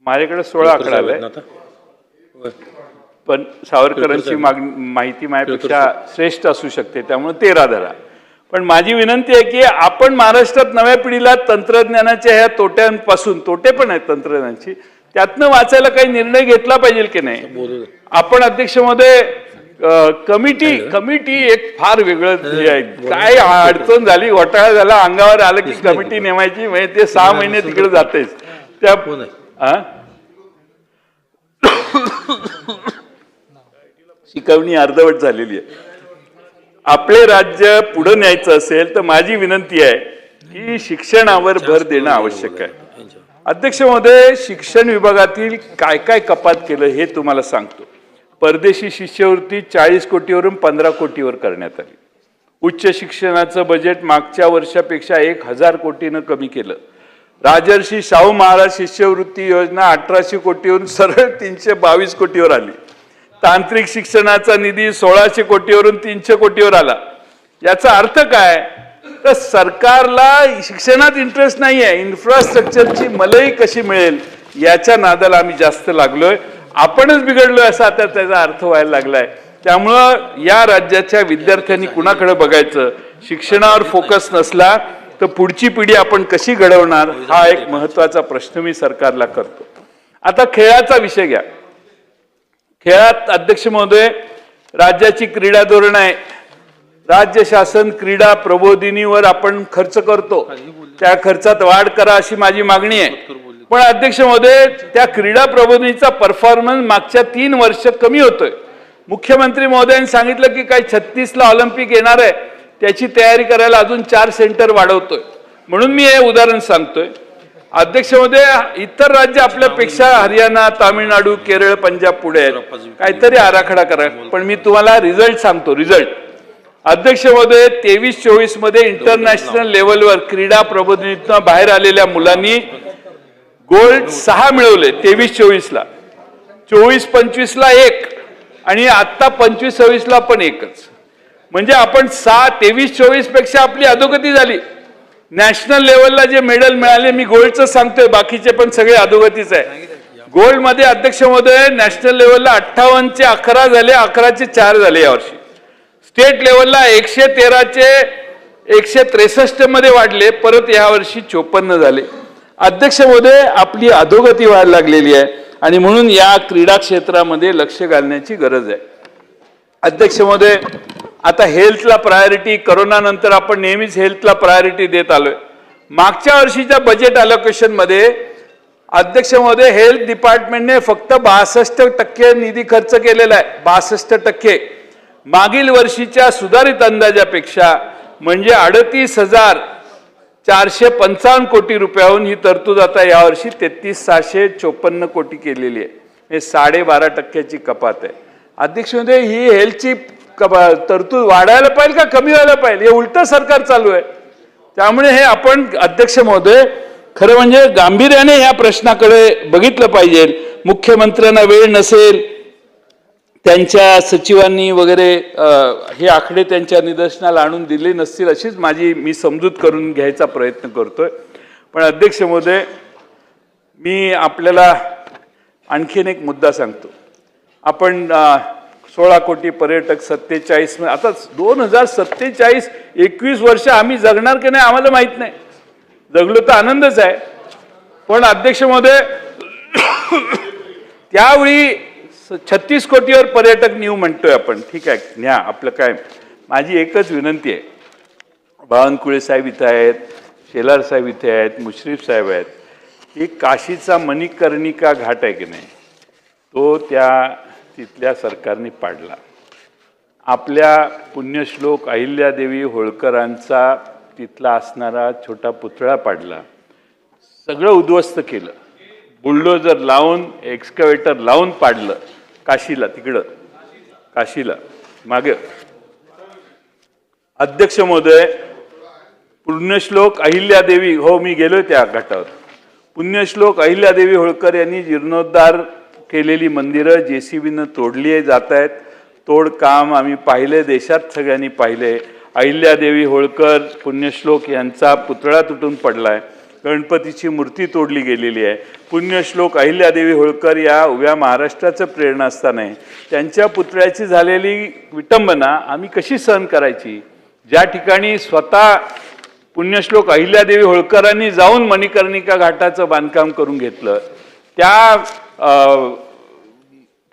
Speaker 2: माझ्याकडे 16 आकडा आलाय, पण सावरकरांची माहिती माझ्यापेक्षा श्रेष्ठ असू शकते, त्यामुळे 13 धरा. पण माझी विनंती आहे की आपण महाराष्ट्रात नव्या पिढीला तंत्रज्ञानाच्या ह्या तोट्यांपासून, तोटे पण आहेत तंत्रज्ञानाची, त्यातनं वाचायला काही निर्णय घेतला पाहिजे की नाही. आपण अध्यक्ष महोदय, कमिटी एक फार वेगळं हे आहे. काय अडचण झाली, घोटाळा झाला, अंगावर आलं की कमिटी नेमायची, म्हणजे ते 6 महिने तिकडे जातेच. त्या शिकवणी अर्धवट झालेली आहे. आपले राज्य पुढे न्यायचं असेल तर माझी विनंती आहे की शिक्षणावर भर देणं आवश्यक आहे. अध्यक्ष महोदय, शिक्षण विभागातील काय काय कपात केलं हे तुम्हाला सांगतो. परदेशी शिष्यवृत्ती 40 कोटीवरून 15 कोटीवर करण्यात आली. उच्च शिक्षणाचं बजेट मागच्या वर्षापेक्षा 1,000 कोटीनं कमी केलं. राजर्षी शाहू महाराज शिष्यवृत्ती योजना 1800 कोटीवरून सरळ 322 कोटीवर आली. तांत्रिक शिक्षणाचा निधी 1600 कोटीवरून 300 कोटीवर आला. याचा अर्थ काय? तर सरकारला शिक्षणात इंटरेस्ट नाही आहे, इन्फ्रास्ट्रक्चरची मलई कशी मिळेल याच्या नादाला आम्ही जास्त लागलोय. आपणच बिघडलोय असा आता त्याचा अर्थ व्हायला लागलाय. त्यामुळं या राज्याच्या विद्यार्थ्यांनी कुणाकडे बघायचं, शिक्षणावर फोकस नसला तर पुढची पिढी आपण कशी घडवणार, हा एक महत्वाचा प्रश्न मी सरकारला करतो. आता खेळाचा विषय घ्या. खेळात अध्यक्ष महोदय, राज्याची क्रीडा धोरण आहे. राज्य शासन क्रीडा प्रबोधिनीवर आपण खर्च करतो, त्या खर्चात वाढ करा अशी माझी मागणी आहे. पण अध्यक्ष महोदय, त्या क्रीडा प्रबोधिनीचा परफॉर्मन्स मागच्या 3 वर्ष कमी होतोय. मुख्यमंत्री महोदयांनी सांगितलं की काही 36ला ऑलिम्पिक येणार आहे, त्याची तयारी करायला अजून 4 सेंटर वाढवतोय. म्हणून मी हे उदाहरण सांगतोय. अध्यक्ष महोदय, इतर राज्य आपल्यापेक्षा हरियाणा, तामिळनाडू, केरळ, पंजाब पुढे आहेत. काहीतरी आराखडा करा. पण मी तुम्हाला रिझल्ट सांगतो. रिझल्ट अध्यक्ष महोदय, 23-24 मध्ये इंटरनॅशनल लेवलवर क्रीडा प्रबोधिनीतून बाहेर आलेल्या मुलांनी गोल्ड 6 मिळवले 23-24ला, 24-25ला 1 आणि आता 25-26ला पण 1च. म्हणजे आपण 23-24 पेक्षा आपली अधोगती झाली. नॅशनल लेवलला जे मेडल मिळाले, मी गोल्डचं सांगतोय, बाकीचे पण सगळे अधोगतीच आहे. गोल्ड मध्ये अध्यक्ष महोदय नॅशनल लेवलला 58चे 11 झाले, 11चे 4 झाले यावर्षी. स्टेट लेवलला 113चे 163 मध्ये वाढले, परत यावर्षी 54 झाले. अध्यक्ष महोदय, आपली अधोगती व्हायला लागलेली आहे आणि म्हणून या क्रीडा क्षेत्रामध्ये लक्ष घालण्याची गरज आहे. अध्यक्ष महोदय, आता हेल्थला प्रायोरिटी, करोना नंतर आपण नेहमीच हेल्थला प्रायोरिटी देत आलोय. मागच्या वर्षीच्या बजेट अलोकेशन मध्ये अध्यक्ष महोदय, हेल्थ डिपार्टमेंटने फक्त 62% निधी खर्च केलेला आहे. 62%. मागील वर्षीच्या सुधारित अंदाजापेक्षा म्हणजे 38,455 कोटी रुपयाहून ही तरतूद आता यावर्षी 33,654 कोटी केलेली आहे. हे 12.5% कपात आहे. अध्यक्ष महोदय, ही हेल्थची तरतूद वाढायला पाहिजे का कमी व्हायला पाहिजे? हे उलट सरकार चालू आहे. त्यामुळे हे आपण अध्यक्ष महोदय खरं म्हणजे गांभीर्याने या प्रश्नाकडे बघितलं पाहिजे. मुख्यमंत्र्यांना वेळ नसेल, त्यांच्या सचिवांनी वगैरे हे आकडे त्यांच्या निदर्शनाला आणून दिले नसतील अशीच मी समजूत करून घ्यायचा प्रयत्न करतोय. पण अध्यक्ष महोदय, मी आपल्याला आणखीन एक मुद्दा सांगतो. आपण 16 कोटी पर्यटक, 47 आता 2047 21 वर्ष आम्ही जगणार की नाही आम्हाला माहित नाही. जगलो तर आनंदच आहे. पण अध्यक्ष महोदय, त्यावेळी 36 कोटीवर पर्यटक नेऊ म्हणतोय आपण. ठीक आहे, न्या, आपलं काय. माझी एकच विनंती आहे, बावनकुळे साहेब इथे आहेत, शेलार साहेब इथे आहेत, मुश्रीफ साहेब आहेत, की काशीचा मणिकर्णिका घाट आहे की नाही, तो तिथल्या सरकारने पाडला. आपल्या पुण्यश्लोक अहिल्यादेवी होळकरांचा तिथला असणारा छोटा पुतळा पाडला. सगळं उद्ध्वस्त केलं. बुलडोजर लावून, एक्सकॅव्हेटर लावून पाडलं. काशीला, तिकडं काशीला मागे. अध्यक्ष महोदय, पुण्यश्लोक अहिल्यादेवी, हो मी गेलोय त्या घाटावर. पुण्यश्लोक अहिल्यादेवी होळकर यांनी जीर्णोद्धार केलेली मंदिरं JCBनं तोडली जात आहेत. तोडकाम आम्ही पाहिले, देशात सगळ्यांनी पाहिले. अहिल्यादेवी होळकर पुण्यश्लोक यांचा पुतळा तुटून पडलाय. गणपतीची मूर्ती तोडली गेलेली आहे. पुण्यश्लोक अहिल्यादेवी होळकर या उभ्या महाराष्ट्राचं प्रेरणास्थान आहे. त्यांच्या पुतळ्याची झालेली विटंबना आम्ही कशी सहन करायची? ज्या ठिकाणी स्वतः पुण्यश्लोक अहिल्यादेवी होळकरांनी जाऊन मणिकर्णिका घाटाचं बांधकाम करून घेतलं, त्या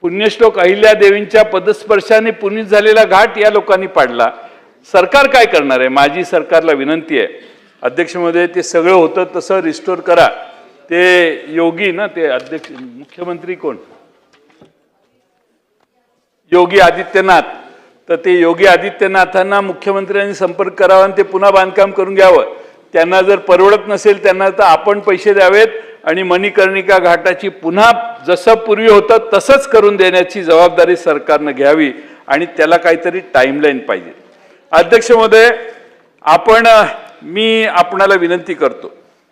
Speaker 2: पुण्यश्लोक अहिल्यादेवींच्या पदस्पर्शाने पुनीत झालेला घाट या लोकांनी पाडला. सरकार काय करणार आहे? माझी सरकारला विनंती आहे, अध्यक्ष महोदय, ते सगळं होतं तसं रिस्टोर करा. ते योगी ना, ते अध्यक्ष मुख्यमंत्री कोण, योगी आदित्यनाथ, तर ते योगी आदित्यनाथांना मुख्यमंत्र्यांनी संपर्क करावा आणि ते पुन्हा बांधकाम करून घ्यावं. त्यांना जर परवडत नसेल त्यांना तर आपण पैसे द्यावेत आणि मणिकर्णिका घाटाची पुन्हा जसं पूर्वी होतं तसंच करून देण्याची जबाबदारी सरकारनं घ्यावी आणि त्याला काहीतरी टाइमलाईन पाहिजे. अध्यक्ष महोदय, मी आपणाला विनंती करतो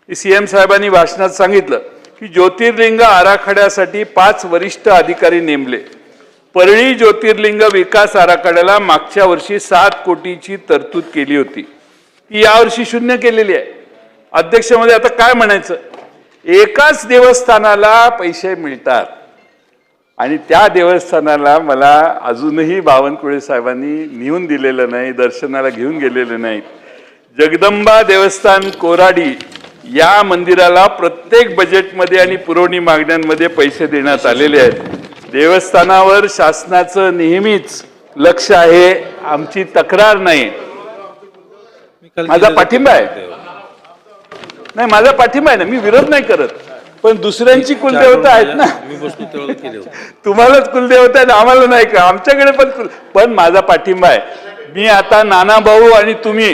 Speaker 2: की CM साहेबांनी भाषणात सांगितलं की ज्योतिर्लिंग आराखड्यासाठी 5 वरिष्ठ अधिकारी नेमले. परळी ज्योतिर्लिंग विकास आराखड्याला मागच्या वर्षी 7 कोटीची तरतूद केली होती, ती यावर्षी 0 केलेली आहे. अध्यक्ष महोदय, आता काय म्हणायचं? एकाच देवस्थानाला पैसे मिळतात, आणि त्या देवस्थानाला मला अजूनही बावनकुळे साहेबांनी नेऊन दिलेलं नाही, दर्शनाला घेऊन गेलेलं नाहीत. जगदंबा देवस्थान कोराडी या मंदिराला प्रत्येक बजेटमध्ये आणि पुरवणी मागण्यांमध्ये पैसे देण्यात आलेले आहेत. देवस्थानावर शासनाचं नेहमीच लक्ष आहे, आमची तक्रार नाही. माझा पाठिंबा आहे, नाही माझा पाठिंबा आहे ना, मी विरोध नाही करत, पण दुसऱ्यांची कुलदेवता आहेत ना. तुम्हालाच कुलदेवता आहे, आम्हाला नाही का? आमच्याकडे पण माझा पाठिंबा आहे. मी आता नाना भाऊ आणि तुम्ही,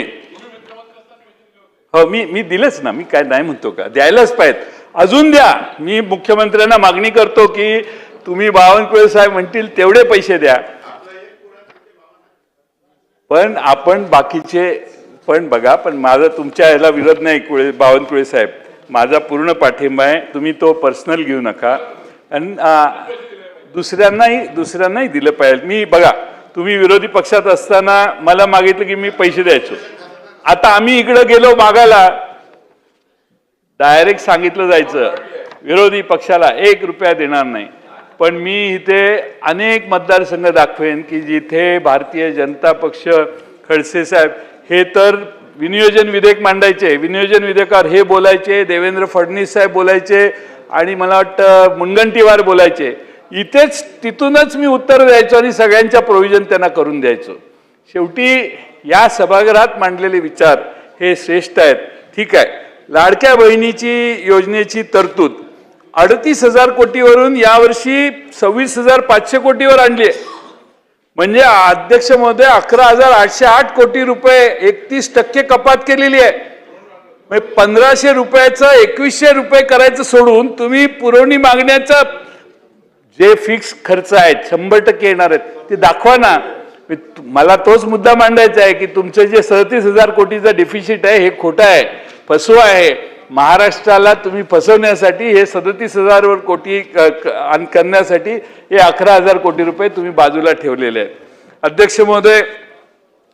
Speaker 2: हो मी दिलेच ना, मी काय नाही म्हणतो का, द्यायलाच पाहिजे, अजून द्या. मी मुख्यमंत्र्यांना मागणी करतो की तुम्ही बावनकुळे साहेब म्हणतील तेवढे पैसे द्या, पण आपण बाकीचे पण बघा. पण माझा तुमच्या याला विरोध नाही बावनकुळे साहेब, माझा पूर्ण पाठिंबा आहे. तुम्ही तो पर्सनल घेऊ नका आणि दुसऱ्यांनाही दिलं पाहिजे. मी बघा, तुम्ही विरोधी पक्षात असताना मला मागितलं की मी पैसे द्यायचो. आता आम्ही इकडे गेलो मागायला, डायरेक्ट सांगितलं जायचं विरोधी पक्षाला 1 रुपया देणार नाही. पण मी इथे अनेक मतदारसंघ दाखवेन की जिथे भारतीय जनता पक्ष, खडसे साहेब हे तर विनियोजन विधेयक मांडायचे, विनियोजन विधेयकावर हे बोलायचे, देवेंद्र फडणवीस साहेब बोलायचे आणि मला वाटतं मुनगंटीवार बोलायचे. इथेच तिथूनच मी उत्तर द्यायचो आणि सगळ्यांच्या प्रोव्हिजन त्यांना करून द्यायचो. शेवटी या सभागृहात मांडलेले विचार हे श्रेष्ठ आहेत. ठीक आहे, लाडक्या बहिणीची योजनेची तरतूद 38,000 कोटीवरून यावर्षी 26,500 कोटीवर आणली आहे. म्हणजे अध्यक्ष महोदय 11,808 कोटी रुपये 31% कपात केलेली आहे. म्हणजे 1,500 रुपयाचं 2,100 रुपये करायचं सोडून तुम्ही पुरवणी मागण्याचा जे फिक्स खर्च आहेत 100% येणार आहेत ते दाखवा ना. मला तोच मुद्दा मांडायचा आहे की तुमचं जे 37,000 कोटीचा डेफिसिट आहे हे खोटं आहे, फसवा आहे. महाराष्ट्राला तुम्ही फसवण्यासाठी हे 37,000 कोटी करण्यासाठी हे 11,000 कोटी रुपये तुम्ही बाजूला ठेवलेले आहेत. अध्यक्ष महोदय,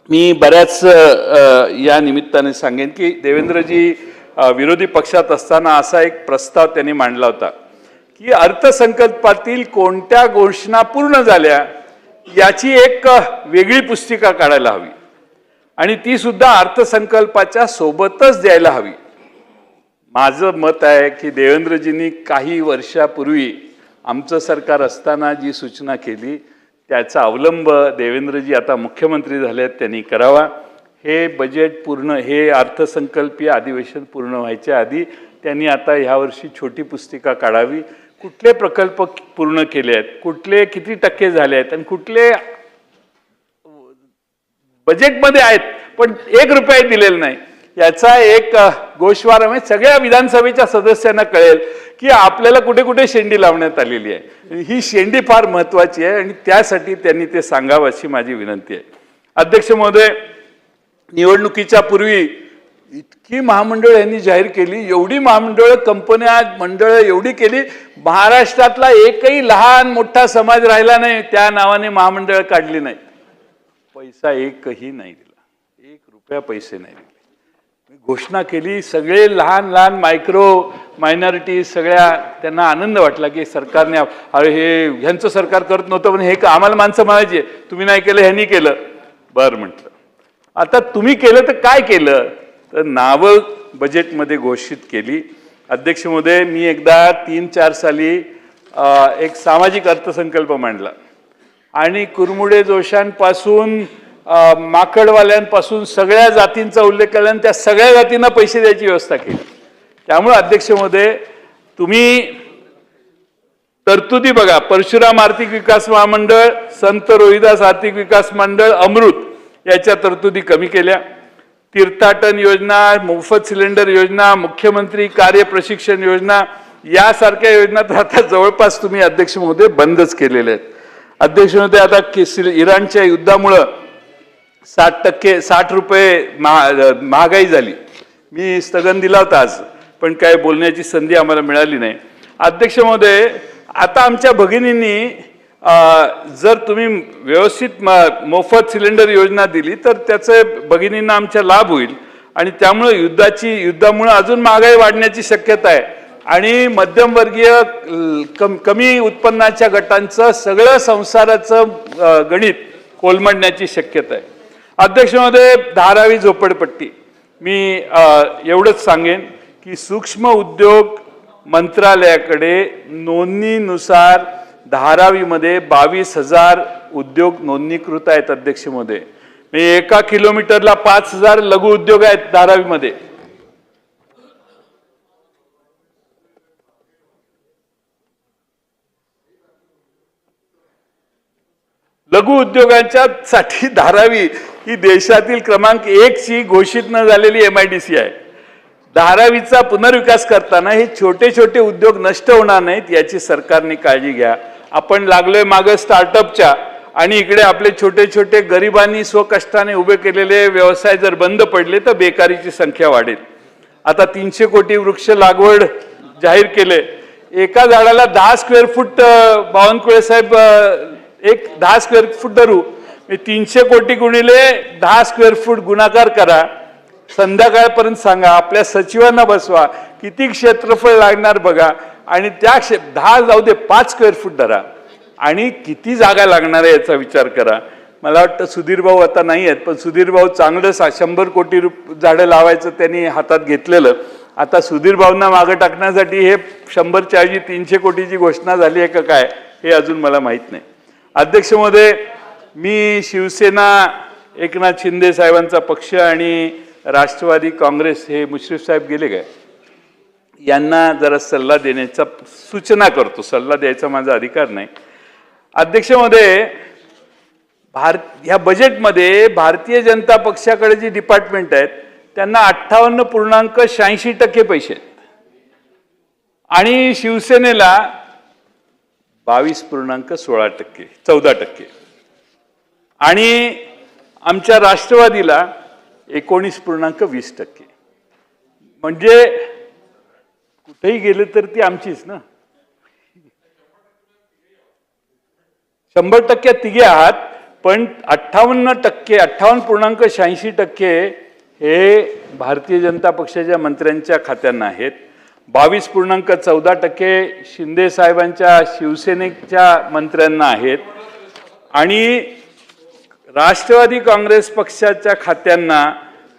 Speaker 2: मी बऱ्याच या निमित्ताने सांगेन की देवेंद्रजी विरोधी पक्षात असताना असा एक प्रस्ताव त्यांनी मांडला होता की अर्थसंकल्पातील कोणत्या घोषणा पूर्ण झाल्या याची एक वेगळी पुस्तिका काढायला हवी आणि ती सुद्धा अर्थसंकल्पाच्या सोबतच द्यायला हवी. माझं मत आहे की देवेंद्रजींनी काही वर्षापूर्वी आमचं सरकार असताना जी सूचना केली त्याचा अवलंब देवेंद्रजी आता मुख्यमंत्री झालेत त्यांनी करावा. हे बजेट पूर्ण, हे अर्थसंकल्पीय अधिवेशन पूर्ण व्हायच्या आधी त्यांनी आता ह्यावर्षी छोटी पुस्तिका काढावी. कुठले प्रकल्प पूर्ण केले आहेत, कुठले किती टक्के झाले आहेत आणि कुठले बजेटमध्ये आहेत पण 1 रुपया दिलेला नाही याचा एक गोषवारा म्हणजे सगळ्या विधानसभेच्या सदस्यांना कळेल की आपल्याला कुठे कुठे शेंडी लावण्यात आलेली आहे. ही शेंडी फार महत्वाची आहे आणि त्यासाठी त्यांनी ते सांगावं अशी माझी विनंती आहे. अध्यक्ष महोदय, निवडणुकीच्या पूर्वी इतकी महामंडळ यांनी जाहीर केली, एवढी महामंडळ, कंपन्या, मंडळ एवढी केली, महाराष्ट्रातला एकही लहान मोठा समाज राहिला नाही त्या नावाने महामंडळ काढली नाही. पैसा एकही नाही दिला, 1 रुपया पैसे नाही दिले. घोषणा केली, सगळे लहान लहान मायक्रो मायनॉरिटी सगळ्या त्यांना आनंद वाटला की सरकारने, अरे हे ह्यांचं सरकार करत नव्हतं पण हे आम्हाला माणसं म्हणायचे तुम्ही नाही केलं ह्यांनी केलं. बरं म्हटलं, आता तुम्ही केलं तर काय केलं तर नावं बजेटमध्ये घोषित केली. अध्यक्ष महोदय, मी एकदा 3-4 साली एक सामाजिक अर्थसंकल्प मांडला आणि कुरमुडे जोशांपासून माकडवाल्यांपासून सगळ्या जातींचा उल्लेख केला आणि त्या सगळ्या जातींना पैसे द्यायची व्यवस्था केली. त्यामुळे अध्यक्ष महोदय, तुम्ही तरतुदी बघा, परशुराम आर्थिक विकास महामंडळ, संत रोहिदास आर्थिक विकास मंडळ, अमृत याच्या तरतुदी कमी केल्या. तीर्थाटन योजना, मोफत सिलेंडर योजना, मुख्यमंत्री कार्य प्रशिक्षण योजना यासारख्या योजना तर आता जवळपास तुम्ही अध्यक्ष महोदय बंदच केलेल्या आहेत. अध्यक्ष महोदय, आता इराणच्या युद्धामुळं 60 रुपये महागाई झाली. मी स्थगन दिला होता आज, पण काय बोलण्याची संधी आम्हाला मिळाली नाही. अध्यक्ष महोदय, आता आमच्या भगिनींनी जर तुम्ही व्यवस्थित मोफत सिलेंडर योजना दिली तर त्याचे भगिनींना आमच्या लाभ होईल आणि त्यामुळे युद्धामुळे अजून महागाई वाढण्याची शक्यता आहे. आणि मध्यमवर्गीय कमी उत्पन्नाच्या गटांचं सगळं संसाराचं गणित कोलमडण्याची शक्यता आहे. अध्यक्ष महोदय, धारावी झोपडपट्टी मी एवढंच सांगेन की सूक्ष्म उद्योग मंत्रालयाकडे नोंदणीनुसार धारावीमध्ये 22,000 उद्योग नोंदणीकृत आहेत. अध्यक्ष महोदय, म्हणजे 1 किलोमीटरला 5,000 लघु उद्योग आहेत धारावीमध्ये. लघु उद्योगांच्या साठी धारावी ही देशातील क्रमांक 1 ची घोषित न झालेली MIDC आहे. धारावीचा पुनर्विकास करताना हे छोटे छोटे उद्योग नष्ट होणार नाहीत याची सरकारने काळजी घ्या. आपण लागलोय मागे स्टार्टअपच्या, आणि इकडे आपले छोटे छोटे गरिबांनी स्वकष्टाने उभे केलेले व्यवसाय जर बंद पडले तर बेकारीची संख्या वाढेल. आता 300 कोटी वृक्ष लागवड जाहीर केले. एका झाडाला 10 स्क्वेअर फूट, बावनकुळे साहेब, 10 स्क्वेअर फूट धरू, 300 कोटी गुणिले 10 स्क्वेअर फूट गुणाकार करा. संध्याकाळपर्यंत सांगा, आपल्या सचिवांना बसवा, किती क्षेत्रफळ लागणार बघा, आणि त्या 10 जाऊ दे 5 स्क्वेअर फूट धरा, आणि किती जागा लागणार आहे याचा विचार करा. मला वाटतं सुधीर भाऊ आता नाही आहेत, पण सुधीर भाऊ चांगलं 100 कोटी झाडं लावायचं त्यांनी हातात घेतलेलं. आता सुधीर भाऊंना मागं टाकण्यासाठी हे 100च्या ऐवजी 300 कोटीची घोषणा झाली आहे का काय हे अजून मला माहीत नाही. अध्यक्ष महोदय, मी शिवसेना, एकनाथ शिंदे साहेबांचा पक्ष आणि राष्ट्रवादी काँग्रेस, हे मुश्रीफ साहेब गेले काय, यांना जरा सल्ला देण्याचा सूचना करतो. सल्ला द्यायचा माझा अधिकार नाही. अध्यक्ष महोदय, या बजेटमध्ये भारतीय जनता पक्षाकडे जी डिपार्टमेंट आहेत त्यांना 58.86% पैसे आहेत, आणि शिवसेनेला 22.16%, 14%, आणि आमच्या राष्ट्रवादीला 19.20%. म्हणजे कुठेही गेले तर ती आमचीच ना. 100% तिघे आहात, पण 58%, 58.86% हे भारतीय जनता पक्षाच्या मंत्र्यांच्या खात्यांना आहेत. 22.14% शिंदे साहेबांच्या शिवसेनेच्या मंत्र्यांना आहेत, आणि राष्ट्रवादी काँग्रेस पक्षाच्या खात्यांना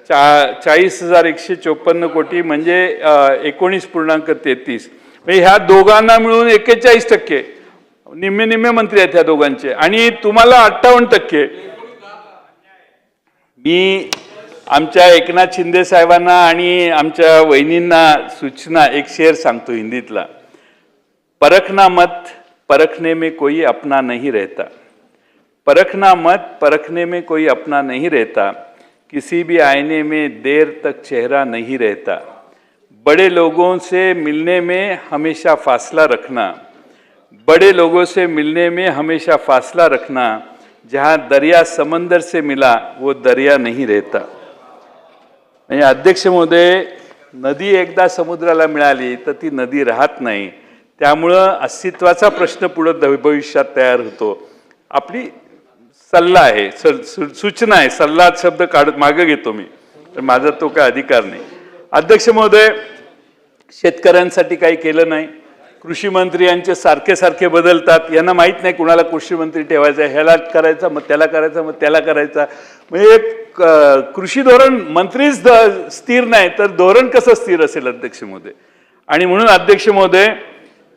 Speaker 2: 40,154 कोटी, म्हणजे 19.33%. म्हणजे ह्या दोघांना मिळून 41%, निम्मे निम्मे मंत्री आहेत ह्या दोघांचे, आणि तुम्हाला 58%. मी आमच्या एकनाथ शिंदे साहेबांना आणि आमच्या वहिनींना सूचना, एक शेर सांगतो हिंदीतला. परखना मत, परखने में कोई अपना नहीं रहता. परखना मत, परखने में कोई अपना नहीं रहता. किसी भी आईने में देर तक चेहरा नहीं रहता. बड़े लोगों से मिलने में हमेशा फासला रखना. बड़े लोगों से मिलने में हमेशा फासला रखना. जहाँ दरिया समंदर से मिला वो दरिया नहीं रहता. म्हणजे अध्यक्ष महोदय, नदी एकदा समुद्राला मिळाली तर ती नदी राहत नाही. त्यामुळं अस्तित्वाचा प्रश्न पुढे भविष्यात तयार होतो. आपली सल्ला आहे, सूचना आहे, सल्ला शब्द काढत मागे घेतो मी, तर माझा तो काय अधिकार नाही. अध्यक्ष महोदय, शेतकऱ्यांसाठी काही केलं नाही. कृषी मंत्री यांचे सारखे सारखे बदलतात, यांना माहीत नाही कुणाला कृषी मंत्री ठेवायचा, ह्याला करायचा, मग त्याला करायचा, मग त्याला करायचा. म्हणजे कृषी धोरण मंत्रीच स्थिर नाही तर धोरण कसं स्थिर असेल अध्यक्ष महोदय. आणि म्हणून अध्यक्ष महोदय,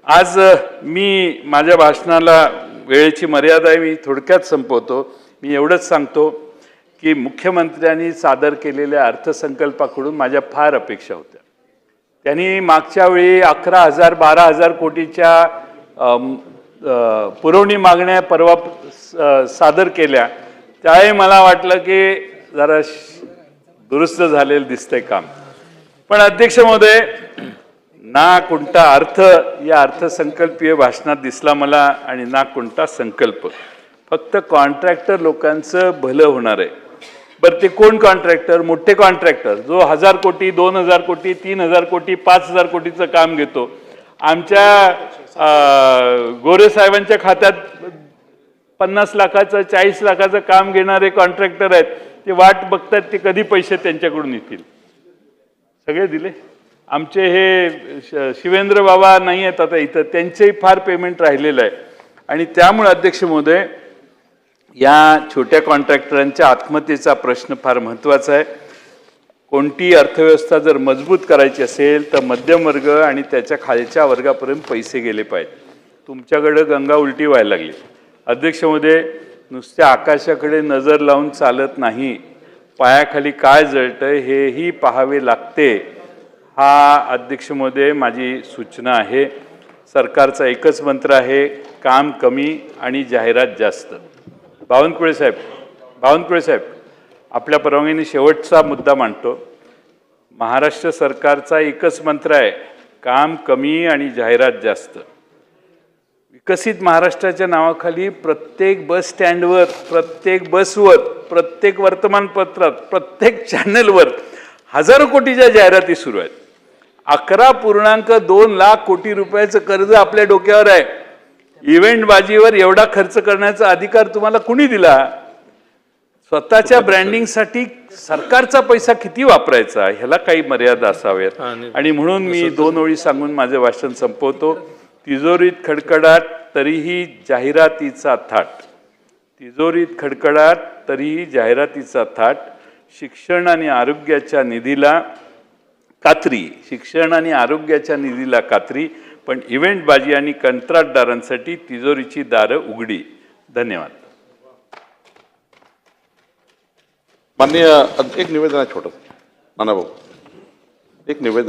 Speaker 2: आज मी माझ्या भाषणाला वेळेची मर्यादा आहे, मी थोडक्यात संपवतो. मी एवढंच सांगतो की मुख्यमंत्र्यांनी सादर केलेल्या अर्थसंकल्पाकडून माझ्या फार अपेक्षा होत्या. त्यांनी मागच्या वेळी 11,000 12,000 कोटीच्या पुरवणी मागण्या परवा सादर केल्या. त्यावेळी मला वाटलं की जरा दुरुस्त झालेलं दिसतंय काम. पण अध्यक्ष महोदय, ना कोणता अर्थ या अर्थसंकल्पीय भाषणात दिसला मला, आणि ना कोणता संकल्प. फक्त कॉन्ट्रॅक्टर लोकांचं भलं होणार आहे. बरं, ते कोण कॉन्ट्रॅक्टर? मोठे कॉन्ट्रॅक्टर, जो 1000 कोटी, 2000 कोटी, 3000 कोटी, 5000 कोटीचं काम घेतो. आमच्या गोरे साहेबांच्या खात्यात 50 लाखाचं 40 लाखाचं काम घेणारे कॉन्ट्रॅक्टर आहेत. ते वाट बघतात ते कधी पैसे त्यांच्याकडून येतील. सगळे दिले. आमचे हे शिवेंद्र बाबा नाही आहेत आता इथं, त्यांचेही फार पेमेंट राहिलेलं आहे. आणि त्यामुळे अध्यक्ष महोदय, या छोट्या कॉन्ट्रॅक्टरांच्या आत्महत्येचा प्रश्न फार महत्त्वाचा आहे. कोणती अर्थव्यवस्था जर मजबूत करायची असेल तर मध्यम वर्ग आणि त्याच्या खालच्या वर्गापर्यंत पैसे गेले पाहिजेत. तुमच्याकडं गंगा उलटी व्हायला लागली. अध्यक्ष महोदय, नुसत्या आकाशाकडे नजर लावून चालत नाही, पायाखाली काय जळतंय हेही पाहावे लागते. हा अध्यक्ष महोदय माझी सूचना आहे. सरकारचा एकच मंत्र आहे, काम कमी आणि जाहिरात जास्त. बावनकुळे साहेब, आपल्या परवानगीने शेवटचा मुद्दा मांडतो. महाराष्ट्र सरकारचा एकच मंत्र आहे, काम कमी आणि जाहिरात जास्त. विकसित महाराष्ट्राच्या नावाखाली प्रत्येक बस स्टँडवर, प्रत्येक बसवर, प्रत्येक वर्तमानपत्रात, प्रत्येक चॅनलवर हजारो कोटीच्या जाहिराती सुरू आहेत. 11.2 लाख कोटी रुपयाचं कर्ज आपल्या डोक्यावर आहे. इव्हेंट बाजीवर एवढा खर्च करण्याचा अधिकार तुम्हाला कुणी दिला? स्वतःच्या ब्रँडिंगसाठी सरकारचा पैसा किती वापरायचा ह्याला काही मर्यादा असाव्यात. आणि म्हणून मी 2 ओळी सांगून माझे भाषण संपवतो. तिजोरीत खडखडाट तरीही जाहिरातीचा थाट. तिजोरीत खडखडाट तरीही जाहिरातीचा थाट. शिक्षण आणि आरोग्याच्या निधीला कात्री, पण इव्हेंटबाजी आणि कंत्राटदारांसाठी तिजोरीची दारं उघडी. धन्यवाद.
Speaker 3: माननीय एक निवेदन आहे छोटं, नाना भाऊ, एक निवेदन.